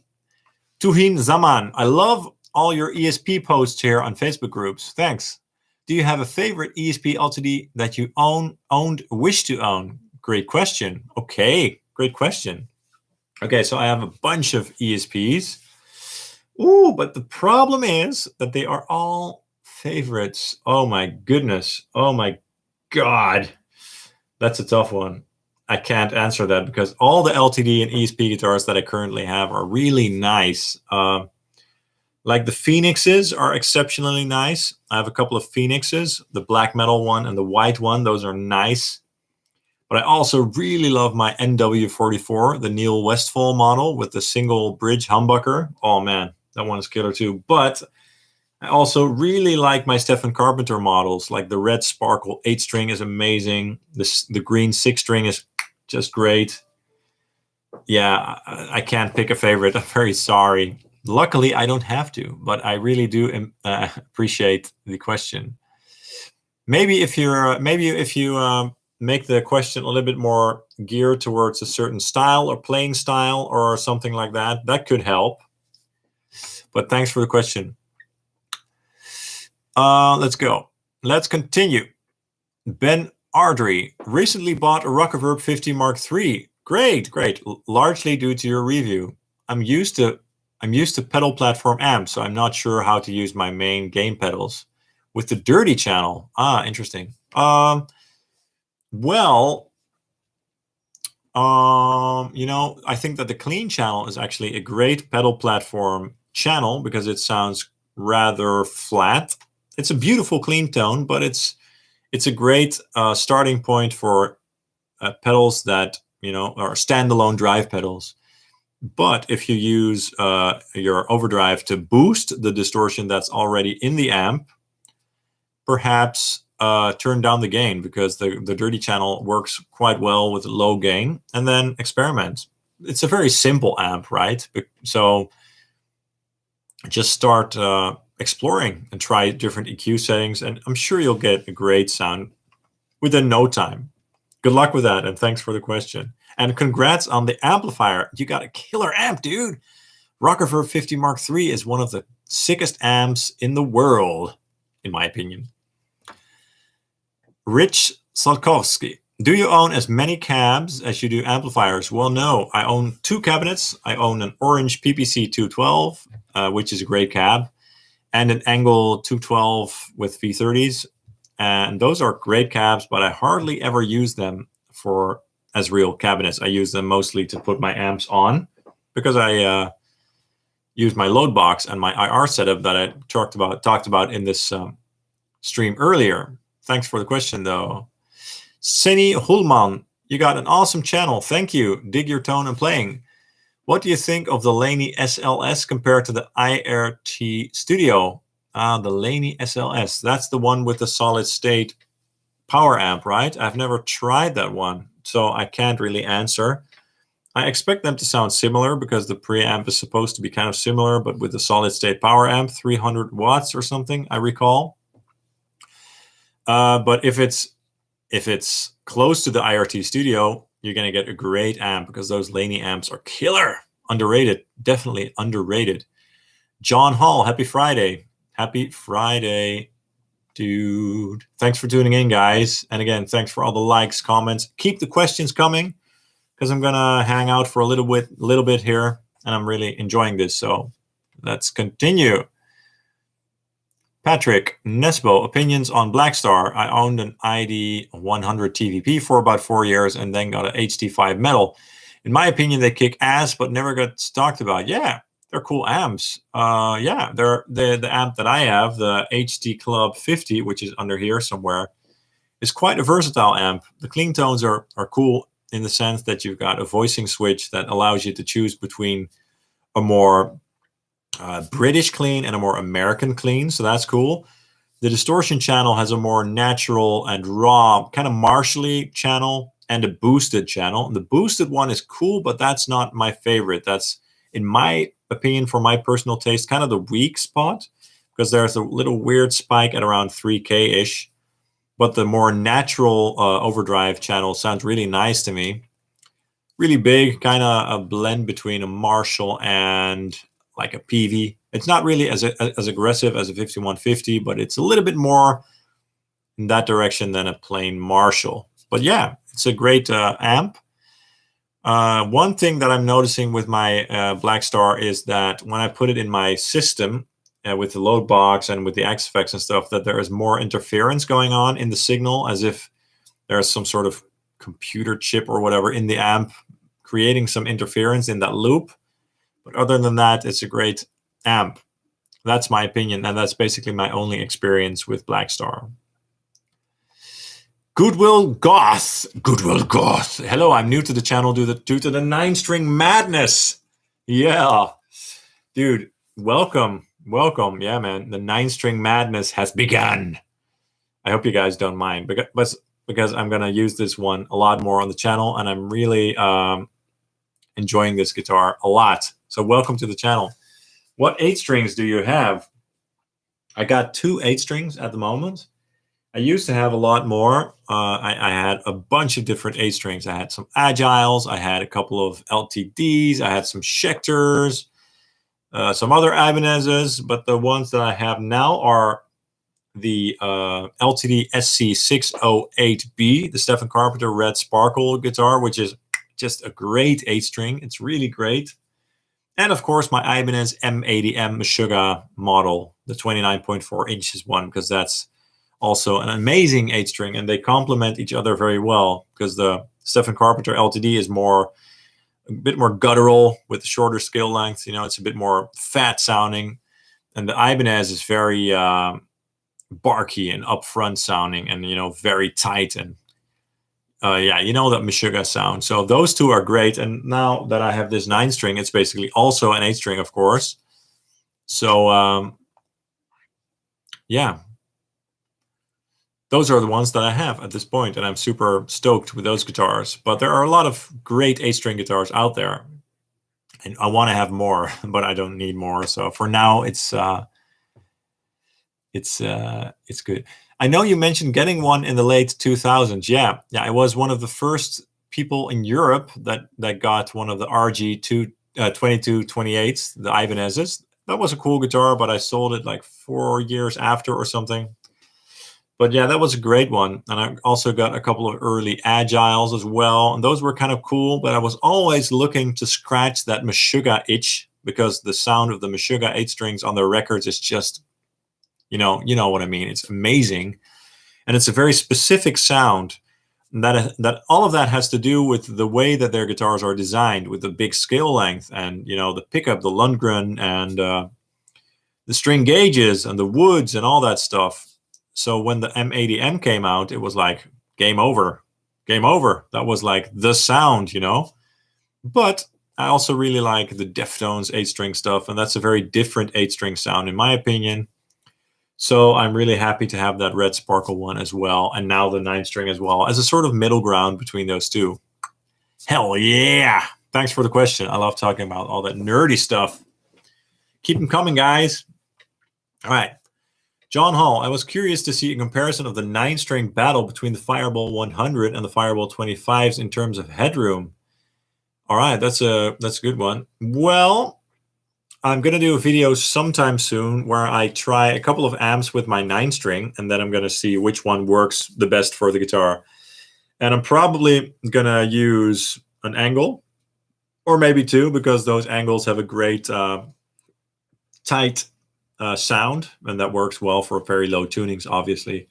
Tuhin Zaman. I love all your ESP posts here on Facebook groups. Thanks. Do you have a favorite ESP LTD that you owned, wish to own? Great question. Okay, great question. Okay, so I have a bunch of ESPs. Ooh, but the problem is that they are all favorites. Oh my goodness. Oh my God. That's a tough one. I can't answer that because all the LTD and ESP guitars that I currently have are really nice. Like the Phoenixes are exceptionally nice. I have a couple of Phoenixes, the black metal one and the white one. Those are nice. But I also really love my NW44, the Neil Westfall model with the single bridge humbucker. Oh man, that one is killer too. But I also really like my Stephen Carpenter models, like the red Sparkle 8-string is amazing. The green 6-string is just great. Yeah, I can't pick a favorite. I'm very sorry. Luckily, I don't have to, but I really do appreciate the question. Maybe if you make the question a little bit more geared towards a certain style or playing style or something like that, that could help. But thanks for the question. Let's go. Let's continue. Ben Ardrey recently bought a Rockaverb 50 Mark III. Great. Largely due to your review. I'm used to I'm used to pedal platform amps, so I'm not sure how to use my main gain pedals. With the dirty channel, interesting. Well, I think that the clean channel is actually a great pedal platform channel because it sounds rather flat. It's a beautiful clean tone, but it's a great starting point for pedals that are standalone drive pedals. But if you use your overdrive to boost the distortion that's already in the amp, perhaps turn down the gain, because the dirty channel works quite well with low gain, and then experiment. It's a very simple amp, right? So just start exploring and try different EQ settings, and I'm sure you'll get a great sound within no time. Good luck with that, and thanks for the question. And congrats on the amplifier. You got a killer amp, dude. Rockerverb 50 Mark III is one of the sickest amps in the world, in my opinion. Rich Salkowski. Do you own as many cabs as you do amplifiers? Well, no. I own 2 cabinets. I own an orange PPC 212, which is a great cab, and an Angle 212 with V30s. And those are great cabs, but I hardly ever use them as real cabinets. I use them mostly to put my amps on, because I use my load box and my IR setup that I talked about in this stream earlier. Thanks for the question, though. Seni Hulman, you got an awesome channel. Thank you. Dig your tone and playing. What do you think of the Laney SLS compared to the IRT Studio? The Laney SLS. That's the one with the solid state power amp, right? I've never tried that one, so I can't really answer. I expect them to sound similar because the preamp is supposed to be kind of similar, but with the solid state power amp, 300 watts or something, I recall. But if it's close to the IRT Studio, you're going to get a great amp, because those Laney amps are killer. Underrated. Definitely underrated. John Hall, happy Friday. Happy Friday, dude. Thanks for tuning in, guys. And again, thanks for all the likes, comments. Keep the questions coming, because I'm going to hang out for a little bit here, and I'm really enjoying this. So let's continue. Patrick Nesbo, opinions on Blackstar. I owned an ID 100 TVP for about 4 years and then got an HT5 metal. In my opinion, they kick ass, but never got talked about. Yeah, they're cool amps. Yeah, they're the amp that I have, the HT Club 50, which is under here somewhere, is quite a versatile amp. The clean tones are cool in the sense that you've got a voicing switch that allows you to choose between a more British clean and a more American clean, so that's cool. The distortion channel has a more natural and raw, kind of martially channel, and a boosted channel. And the boosted one is cool, but that's not my favorite. That's, in my opinion, for my personal taste, kind of the weak spot, because there's a little weird spike at around 3K-ish. But the more natural overdrive channel sounds really nice to me. Really big, kind of a blend between a Marshall and like a peavey. It's not really as aggressive as a 5150, but it's a little bit more in that direction than a plain Marshall. But yeah, it's a great amp. One thing that I'm noticing with my Blackstar is that when I put it in my system with the load box and with the XFX and stuff, that there is more interference going on in the signal, as if there's some sort of computer chip or whatever in the amp creating some interference in that loop. But other than that, it's a great amp. That's my opinion, and that's basically my only experience with Blackstar. Goodwill Goth. Hello, I'm new to the channel due to the 9-string madness. Yeah. Dude, welcome. Yeah, man. The 9-string madness has begun. I hope you guys don't mind, because I'm going to use this one a lot more on the channel, and I'm really enjoying this guitar a lot. So welcome to the channel. What 8 strings do you have? I got 2 8 strings at the moment. I used to have a lot more. I had a bunch of different 8 strings. I had some Agiles. I had a couple of LTDs. I had some Schecters, some other Ibanez's, but the ones that I have now are the LTD SC608B, the Stephen Carpenter Red Sparkle guitar, which is just a great 8 string. It's really great. And of course, my Ibanez M80M Meshuggah model, the 29.4 inches one, because that's also an amazing 8-string, and they complement each other very well, because the Stephen Carpenter LTD is a bit more guttural with shorter scale length. It's a bit more fat sounding, and the Ibanez is very barky and upfront sounding, and very tight, and yeah, that Meshuggah sound. So those two are great. And now that I have this 9-string, it's basically also an 8-string, of course. So yeah, those are the ones that I have at this point, and I'm super stoked with those guitars. But there are a lot of great 8-string guitars out there, and I want to have more, but I don't need more. So for now, it's good. I know you mentioned getting one in the late 2000s. Yeah, I was one of the first people in Europe that got one of the RG 2228s, the Ibanez's. That was a cool guitar, but I sold it like 4 years after or something. But yeah, that was a great one. And I also got a couple of early Agiles as well, and those were kind of cool. But I was always looking to scratch that Meshuggah itch, because the sound of the Meshuggah 8-strings on their records is just, you know what I mean. It's amazing, and it's a very specific sound. That all of that has to do with the way that their guitars are designed, with the big scale length, and the pickup, the Lundgren, and the string gauges, and the woods, and all that stuff. So when the M80M came out, it was like game over, game over. That was like the sound, But I also really like the Deftones 8-string stuff, and that's a very different 8-string sound, in my opinion. So I'm really happy to have that Red Sparkle one as well, and now the 9-string as well, as a sort of middle ground between those two. Hell yeah! Thanks for the question. I love talking about all that nerdy stuff. Keep them coming, guys. All right. John Hall, I was curious to see a comparison of the 9-string battle between the Fireball 100 and the Fireball 25s in terms of headroom. All right, that's a good one. Well, I'm going to do a video sometime soon where I try a couple of amps with my 9-string, and then I'm going to see which one works the best for the guitar. And I'm probably going to use an angle, or maybe two, because those angles have a great tight sound, and that works well for very low tunings, obviously.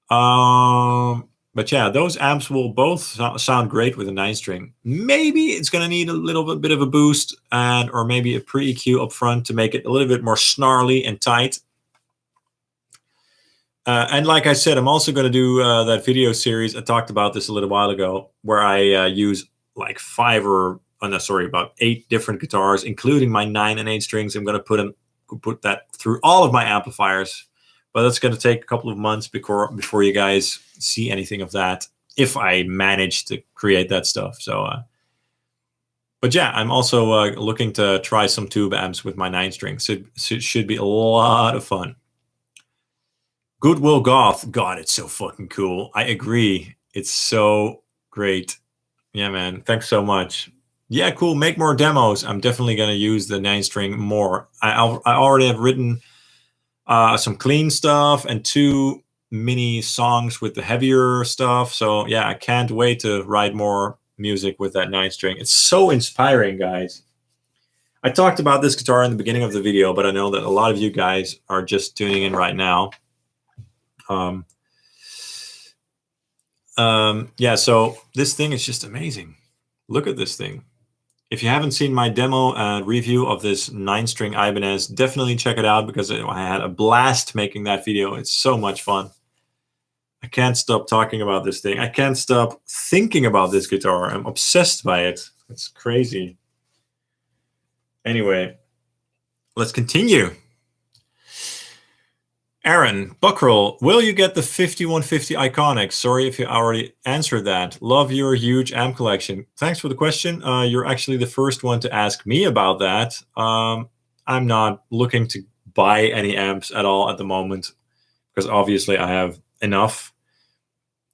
But yeah, those amps will both sound great with a 9-string. Maybe it's going to need a little bit of a boost, or maybe a pre-EQ up front to make it a little bit more snarly and tight. And like I said, I'm also going to do that video series. I talked about this a little while ago, where I use like about 8 different guitars, including my 9 and 8 strings. I'm going to put that through all of my amplifiers. But that's going to take a couple of months before you guys see anything of that, if I manage to create that stuff. So, but yeah, I'm also looking to try some tube amps with my 9-string. So it should be a lot of fun. Goodwill Goth, God, it's so fucking cool. I agree. It's so great. Yeah, man. Thanks so much. Yeah, cool. Make more demos. I'm definitely going to use the 9-string more. I already have written some clean stuff and 2 mini songs with the heavier stuff. So yeah, I can't wait to write more music with that 9-string. It's so inspiring, guys. I talked about this guitar in the beginning of the video, but I know that a lot of you guys are just tuning in right now. Yeah, so this thing is just amazing. Look at this thing. If you haven't seen my demo review of this 9-string Ibanez, definitely check it out, because I had a blast making that video. It's so much fun. I can't stop talking about this thing. I can't stop thinking about this guitar. I'm obsessed by it. It's crazy. Anyway, let's continue. Aaron Buckroll, will you get the 5150 Iconic? Sorry if you already answered that. Love your huge amp collection. Thanks for the question. You're actually the first one to ask me about that. I'm not looking to buy any amps at all at the moment, because obviously I have enough.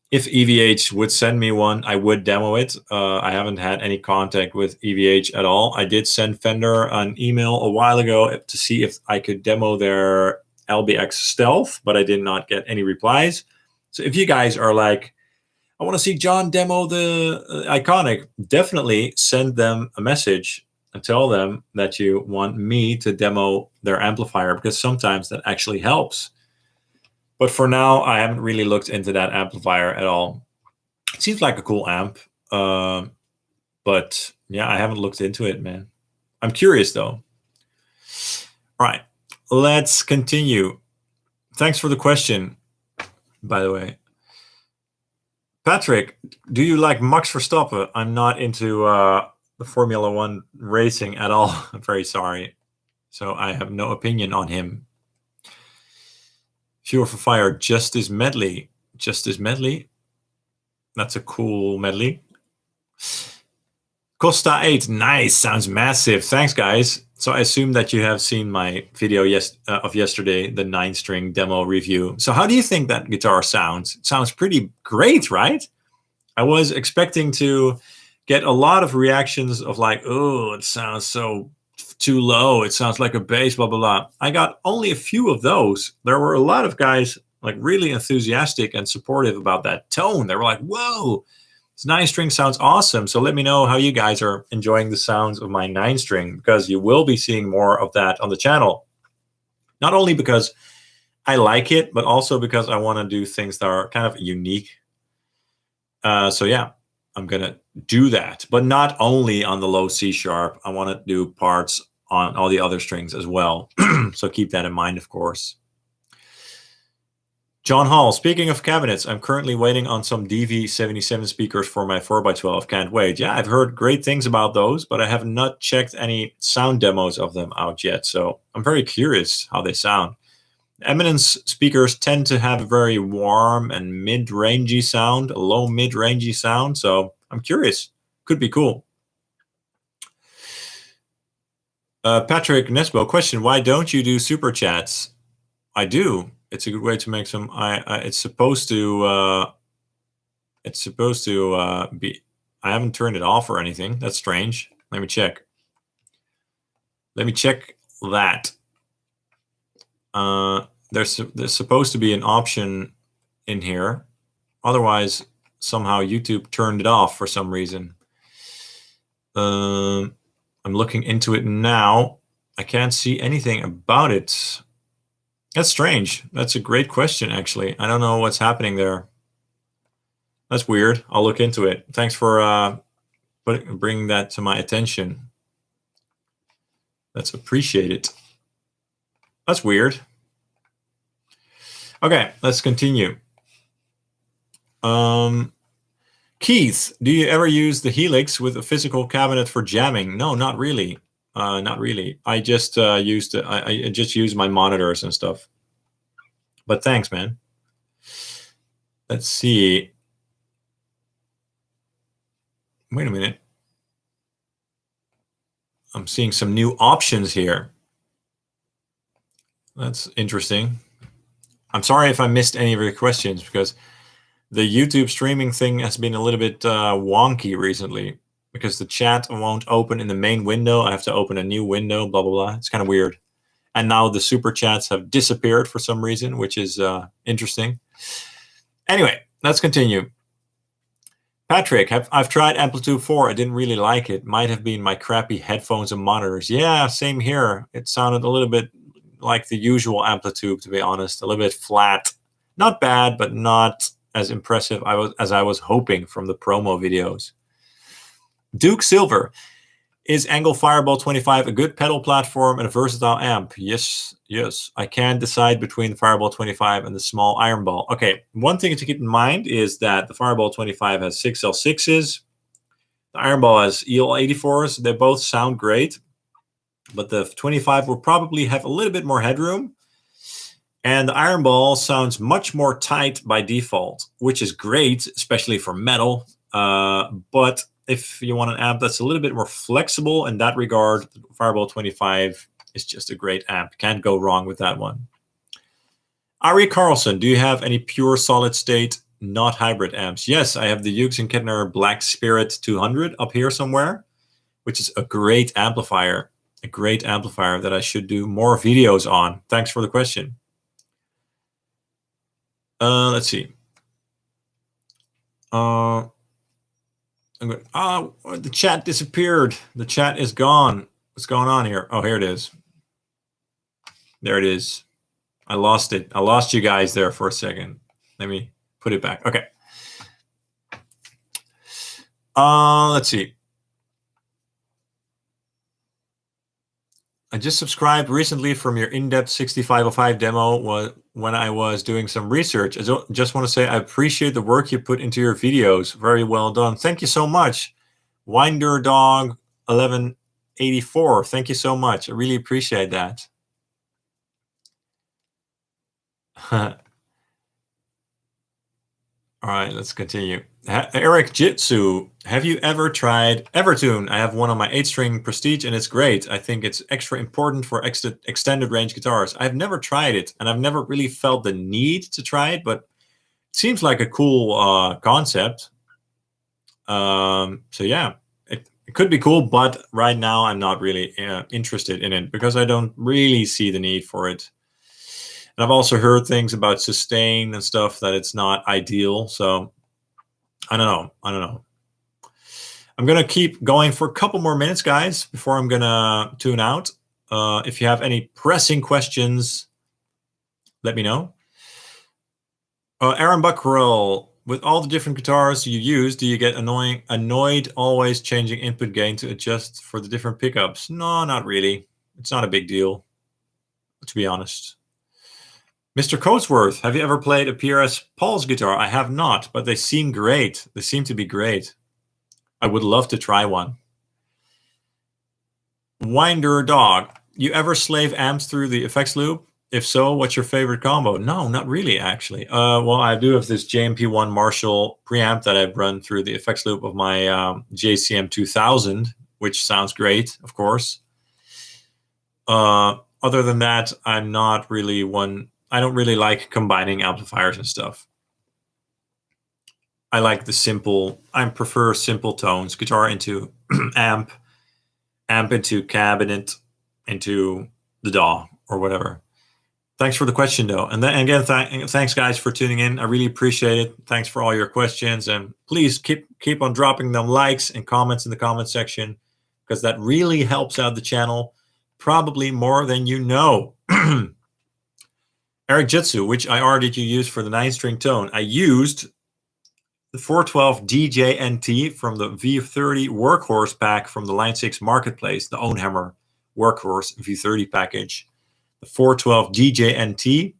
If EVH would send me one, I would demo it. I haven't had any contact with EVH at all. I did send Fender an email a while ago to see if I could demo their LBX Stealth, but I did not get any replies. So if you guys are like, I want to see John demo the Iconic, definitely send them a message. and tell them that you want me to demo their amplifier, because sometimes that actually helps. But for now, I haven't really looked into that amplifier at all. It seems like a cool amp, but yeah, I haven't looked into it, man. I'm curious though. All right, let's continue. Thanks for the question, by the way. Patrick, do you like Max Verstappen? I'm not into the Formula One racing at all. I'm very sorry. So I have no opinion on him. Fuel for Fire, Justice Medley. Justice Medley? That's a cool medley. Costa 8, nice, sounds massive. Thanks, guys. So I assume that you have seen my video of yesterday, the 9-string demo review. So how do you think that guitar sounds? It sounds pretty great, right? I was expecting to get a lot of reactions of like, oh, it sounds so too low. It sounds like a bass, blah, blah, blah. I got only a few of those. There were a lot of guys like really enthusiastic and supportive about that tone. They were like, whoa, this 9-string sounds awesome. So let me know how you guys are enjoying the sounds of my 9-string, because you will be seeing more of that on the channel. Not only because I like it, but also because I want to do things that are kind of unique. So yeah, I'm going to do that, but not only on the low C sharp. I want to do parts on all the other strings as well. So keep that in mind, of course. John Hall, speaking of cabinets, I'm currently waiting on some DV77 speakers for my 4x12. Can't wait. Yeah, I've heard great things about those, but I have not checked any sound demos of them out yet. So I'm very curious how they sound. Eminence speakers tend to have a very warm and mid-rangey sound, a low mid-rangey sound. So I'm curious. Could be cool. Patrick Nesbo, question: why don't you do super chats? I do. It's a good way to make some. It's supposed to. It's supposed to be. I haven't turned it off or anything. That's strange. Let me check. Let me check that. There's supposed to be an option in here. Otherwise, somehow YouTube turned it off for some reason. I'm looking into it now. I can't see anything about it. That's strange. That's a great question, actually. I don't know what's happening there. That's weird. I'll look into it. Thanks for bringing that to my attention. That's appreciated. That's weird. Okay, let's continue. Keith, do you ever use the Helix with a physical cabinet for jamming? No, not really. Not really. I just used it. I just use my monitors and stuff. But thanks, man. Let's see. Wait a minute. I'm seeing some new options here. That's interesting. I'm sorry if I missed any of your questions, because the YouTube streaming thing has been a little bit wonky recently, because the chat won't open in the main window. I have to open a new window, blah, blah, blah. It's kind of weird. And now the super chats have disappeared for some reason, which is interesting. Anyway, let's continue. Patrick, I've tried Amplitude 4. I didn't really like it. Might have been my crappy headphones and monitors. Yeah, same here. It sounded a little bit like the usual Amplitude, to be honest. A little bit flat. Not bad, but not as impressive as I was hoping from the promo videos. Duke Silver, is Angle Fireball 25 a good pedal platform and a versatile amp? Yes, yes. I can't decide between the Fireball 25 and the small Iron Ball. Okay, one thing to keep in mind is that the Fireball 25 has 6 L6s. The Iron Ball has EL84s. They both sound great, but the 25 will probably have a little bit more headroom. And the Iron Ball sounds much more tight by default, which is great, especially for metal. But if you want an amp that's a little bit more flexible in that regard, the Fireball 25 is just a great amp. Can't go wrong with that one. Ari Carlson, do you have any pure solid state, not hybrid amps? Yes, I have the Hughes & Kettner Black Spirit 200 up here somewhere, which is a great amplifier that I should do more videos on. Thanks for the question. Let's see. the chat disappeared. The chat is gone. What's going on here? Oh, here it is. There it is. I lost it. I lost you guys there for a second. Let me put it back. Okay. Let's see. I just subscribed recently from your in-depth 6505 demo when I was doing some research. I just want to say I appreciate the work you put into your videos. Very well done. Thank you so much. Winder Dog 1184. Thank you so much. I really appreciate that. All right, let's continue. Eric Jitsu, have you ever tried Evertune? I have one on my 8-string Prestige, and it's great. I think it's extra important for extended range guitars. I've never tried it, and I've never really felt the need to try it, but it seems like a cool concept. So yeah, it could be cool, but right now I'm not really interested in it because I don't really see the need for it. And I've also heard things about sustain and stuff that it's not ideal. So I don't know. I'm going to keep going for a couple more minutes, guys, before I'm going to tune out. If you have any pressing questions, let me know. Aaron Buckrell, with all the different guitars you use, do you get annoyed always changing input gain to adjust for the different pickups? No, not really. It's not a big deal, to be honest. Mr. Coatsworth, have you ever played a PRS Pulse guitar? I have not, but they seem great. They seem to be great. I would love to try one. Winder Dog, you ever slave amps through the effects loop? If so, what's your favorite combo? No, not really, actually. Well, I do have this JMP1 Marshall preamp that I've run through the effects loop of my JCM 2000, which sounds great, of course. Other than that, I'm not really one... I don't really like combining amplifiers and stuff. I like the simple, I prefer simple tones, guitar into amp into cabinet, into the DAW or whatever. Thanks for the question though. And then again, thanks guys for tuning in. I really appreciate it. Thanks for all your questions, and please keep on dropping them likes and comments in the comment section, because that really helps out the channel, probably more than you know. Eric Jitsu, which IR did you use for the 9-string tone? I used the 412 DJNT from the V30 Workhorse pack from the Line 6 Marketplace, the Ownhammer Workhorse V30 package. The 412 DJNT,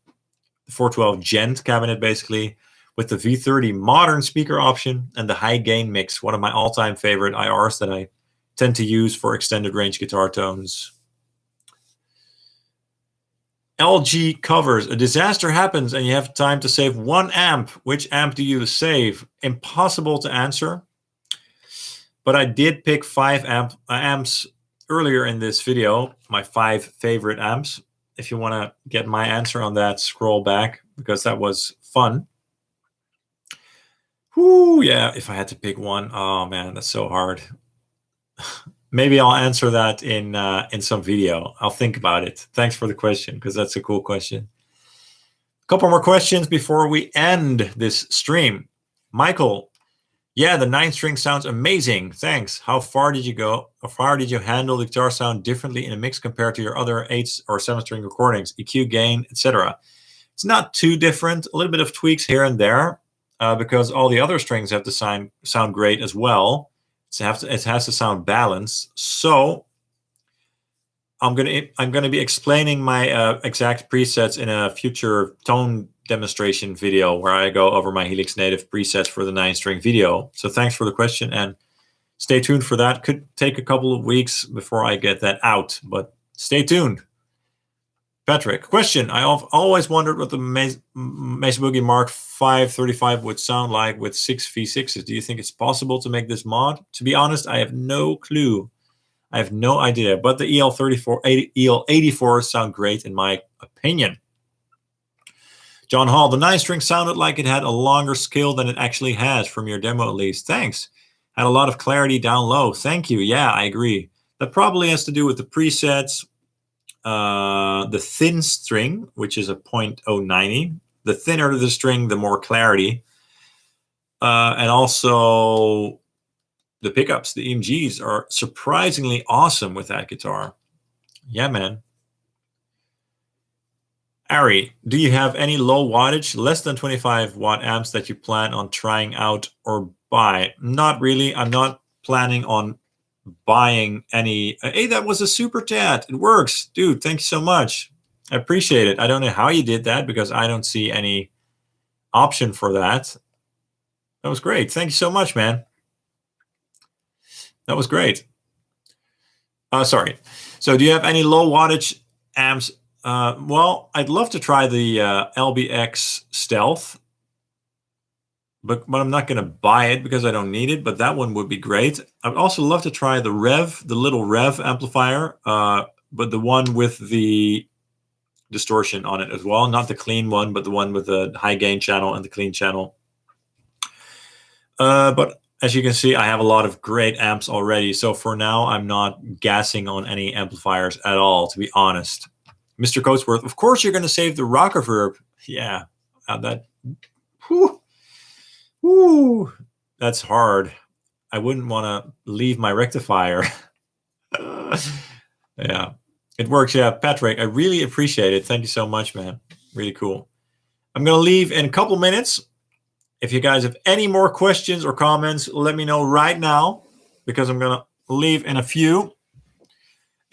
the 412 Gent cabinet basically, with the V30 modern speaker option and the high gain mix, one of my all-time favorite IRs that I tend to use for extended range guitar tones. LG covers, a disaster happens and you have time to save 1 amp. Which amp do you save? Impossible to answer, but I did pick 5 amps earlier in this video, my 5 favorite amps. If you want to get my answer on that, scroll back, because that was fun. Whoo, yeah, if I had to pick one, oh man, that's so hard. Maybe I'll answer that in some video. I'll think about it. Thanks for the question, because that's a cool question. A couple more questions before we end this stream. Michael, yeah, the 9-string sounds amazing. Thanks. How far did you go? How far did you handle the guitar sound differently in a mix compared to your other 8 or 7-string recordings, EQ, gain, etc.? It's not too different. A little bit of tweaks here and there, because all the other strings have to sound great as well. It has to sound balanced. So I'm gonna be explaining my exact presets in a future tone demonstration video where I go over my Helix Native presets for the 9-string video. So thanks for the question, and stay tuned for that. Could take a couple of weeks before I get that out, but stay tuned. Patrick, question. I've always wondered what the Mesa Boogie Mark 535 would sound like with 6 V6s. Do you think it's possible to make this mod? To be honest, I have no clue. I have no idea, but the EL84s sound great in my opinion. John Hall, the 9-string sounded like it had a longer scale than it actually has, from your demo at least. Thanks. Had a lot of clarity down low. Thank you. Yeah, I agree. That probably has to do with the presets. The thin string, which is a 0.090. The thinner the string, the more clarity. And also the pickups, the EMGs are surprisingly awesome with that guitar. Yeah, man. Ari, do you have any low wattage, less than 25 watt amps that you plan on trying out or buy? Not really. I'm not planning on buying any. Hey, that was a super chat. It works. Dude, thank you so much. I appreciate it. I don't know how you did that because I don't see any option for that. That was great. Thank you so much, man. That was great. Sorry. So do you have any low wattage amps? Well, I'd love to try the LBX Stealth, but I'm not going to buy it because I don't need it, but that one would be great. I'd also love to try the little Rev amplifier, but the one with the distortion on it as well. Not the clean one, but the one with the high gain channel and the clean channel. But as you can see, I have a lot of great amps already. So for now, I'm not gassing on any amplifiers at all, to be honest. Mr. Coatsworth, of course you're going to save the rock reverb. Yeah, that's hard. I wouldn't want to leave my rectifier. Yeah, it works. Yeah, Patrick, I really appreciate it. Thank you so much, man. Really cool. I'm going to leave in a couple minutes. If you guys have any more questions or comments, let me know right now because I'm going to leave in a few.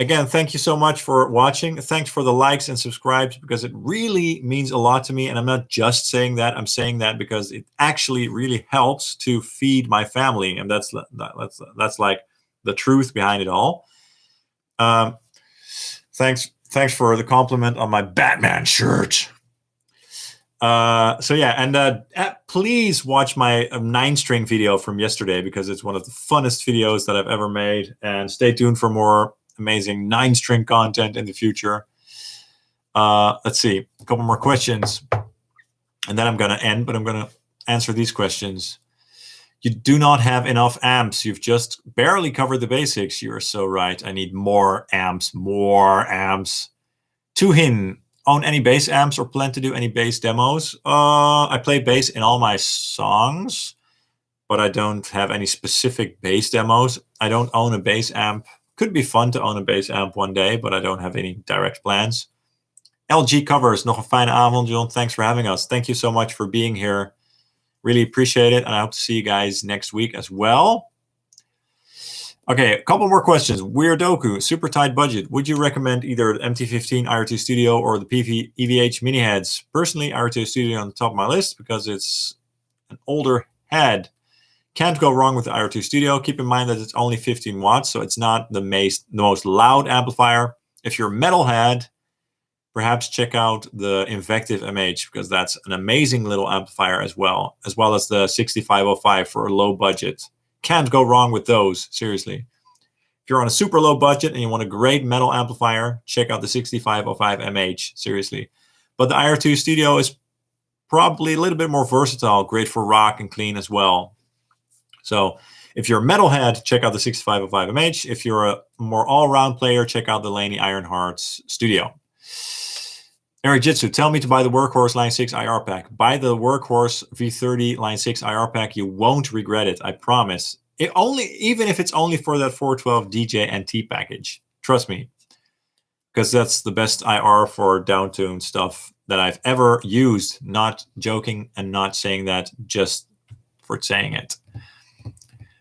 Again, thank you so much for watching. Thanks for the likes and subscribes because it really means a lot to me. And I'm not just saying that. I'm saying that because it actually really helps to feed my family. And that's like the truth behind it all. Thanks for the compliment on my Batman shirt. So yeah, and please watch my 9-string video from yesterday because it's one of the funnest videos that I've ever made. And stay tuned for more amazing 9-string content in the future. Let's see, a couple more questions, and then I'm going to end, but I'm going to answer these questions. You do not have enough amps. You've just barely covered the basics. You are so right. I need more amps, Tuhin. Own any bass amps or plan to do any bass demos? I play bass in all my songs, but I don't have any specific bass demos. I don't own a bass amp. Could be fun to own a bass amp one day, but I don't have any direct plans. LG Covers, nog een fijne avond, John. Thanks for having us. Thank you so much for being here. Really appreciate it, and I hope to see you guys next week as well. Okay, a couple more questions. Weirdoku, super tight budget. Would you recommend either the MT15 IR2 Studio or the peavey EVH mini heads? Personally, IR2 Studio on the top of my list because it's an older head. Can't go wrong with the IR2 Studio. Keep in mind that it's only 15 watts, so it's not the most loud amplifier. If you're a metalhead, perhaps check out the Invective MH because that's an amazing little amplifier as well as the 6505 for a low budget. Can't go wrong with those, seriously. If you're on a super low budget and you want a great metal amplifier, check out the 6505 MH, seriously. But the IR2 Studio is probably a little bit more versatile, great for rock and clean as well. So if you're a metalhead, check out the 6505 MH. If you're a more all-round player, check out the Laney Ironheart's Studio. Eric Jitsu, tell me to buy the Workhorse Line 6 IR pack. Buy the Workhorse V30 Line 6 IR pack. You won't regret it, I promise. Even if it's only for that 412 DJ NT package. Trust me. Because that's the best IR for downtune stuff that I've ever used. Not joking and not saying that just for saying it.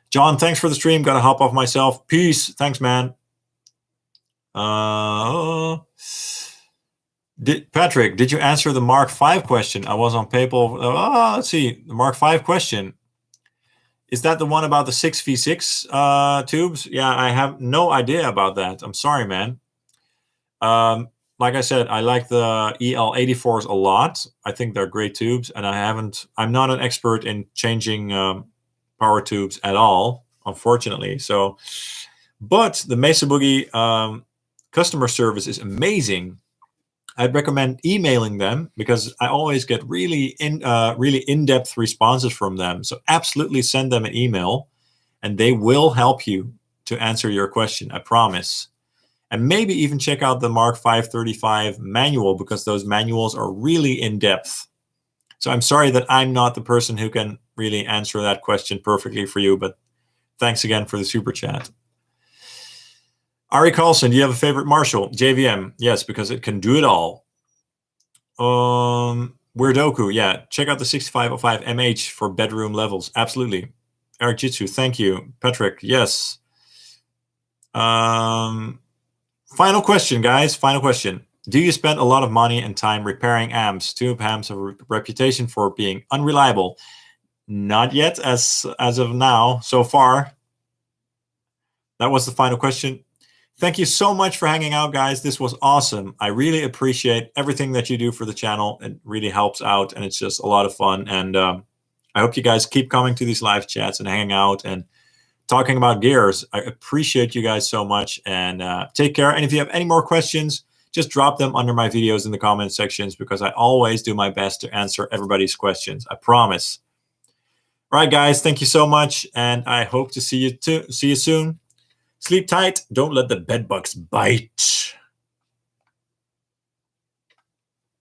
John, thanks for the stream. Gotta hop off myself. Peace. Thanks, man. Patrick, did you answer the Mark V question? I was on PayPal. Let's see. The Mark V question. Is that the one about the 6v6 tubes? Yeah, I have no idea about that. I'm sorry, man. Like I said, I like the EL84s a lot. I think they're great tubes, and I'm not an expert in changing power tubes at all, unfortunately. But the Mesa Boogie customer service is amazing. I'd recommend emailing them because I always get really in-depth responses from them. So absolutely send them an email and they will help you to answer your question, I promise. And maybe even check out the Mark 535 manual because those manuals are really in-depth. So I'm sorry that I'm not the person who can really answer that question perfectly for you, but Thanks again for the super chat. Ari Carlson, do you have a favorite Marshall? JVM, yes, because it can do it all. Weirdoku, yeah, check out the 6505 MH for bedroom levels. Absolutely. Eric Jitsu, thank you. Patrick, yes. Final question, guys. Final question. Do you spend a lot of money and time repairing amps? Tube amps have a reputation for being unreliable. Not yet, as of now, so far. That was the final question. Thank you so much for hanging out, guys. This was awesome. I really appreciate everything that you do for the channel. It really helps out, and it's just a lot of fun. And I hope you guys keep coming to these live chats and hanging out and talking about gears. I appreciate you guys so much, and take care. And if you have any more questions, just drop them under my videos in the comment sections, because I always do my best to answer everybody's questions. I promise. All right, guys, thank you so much, and I hope to see you soon. Sleep tight. Don't let the bedbugs bite.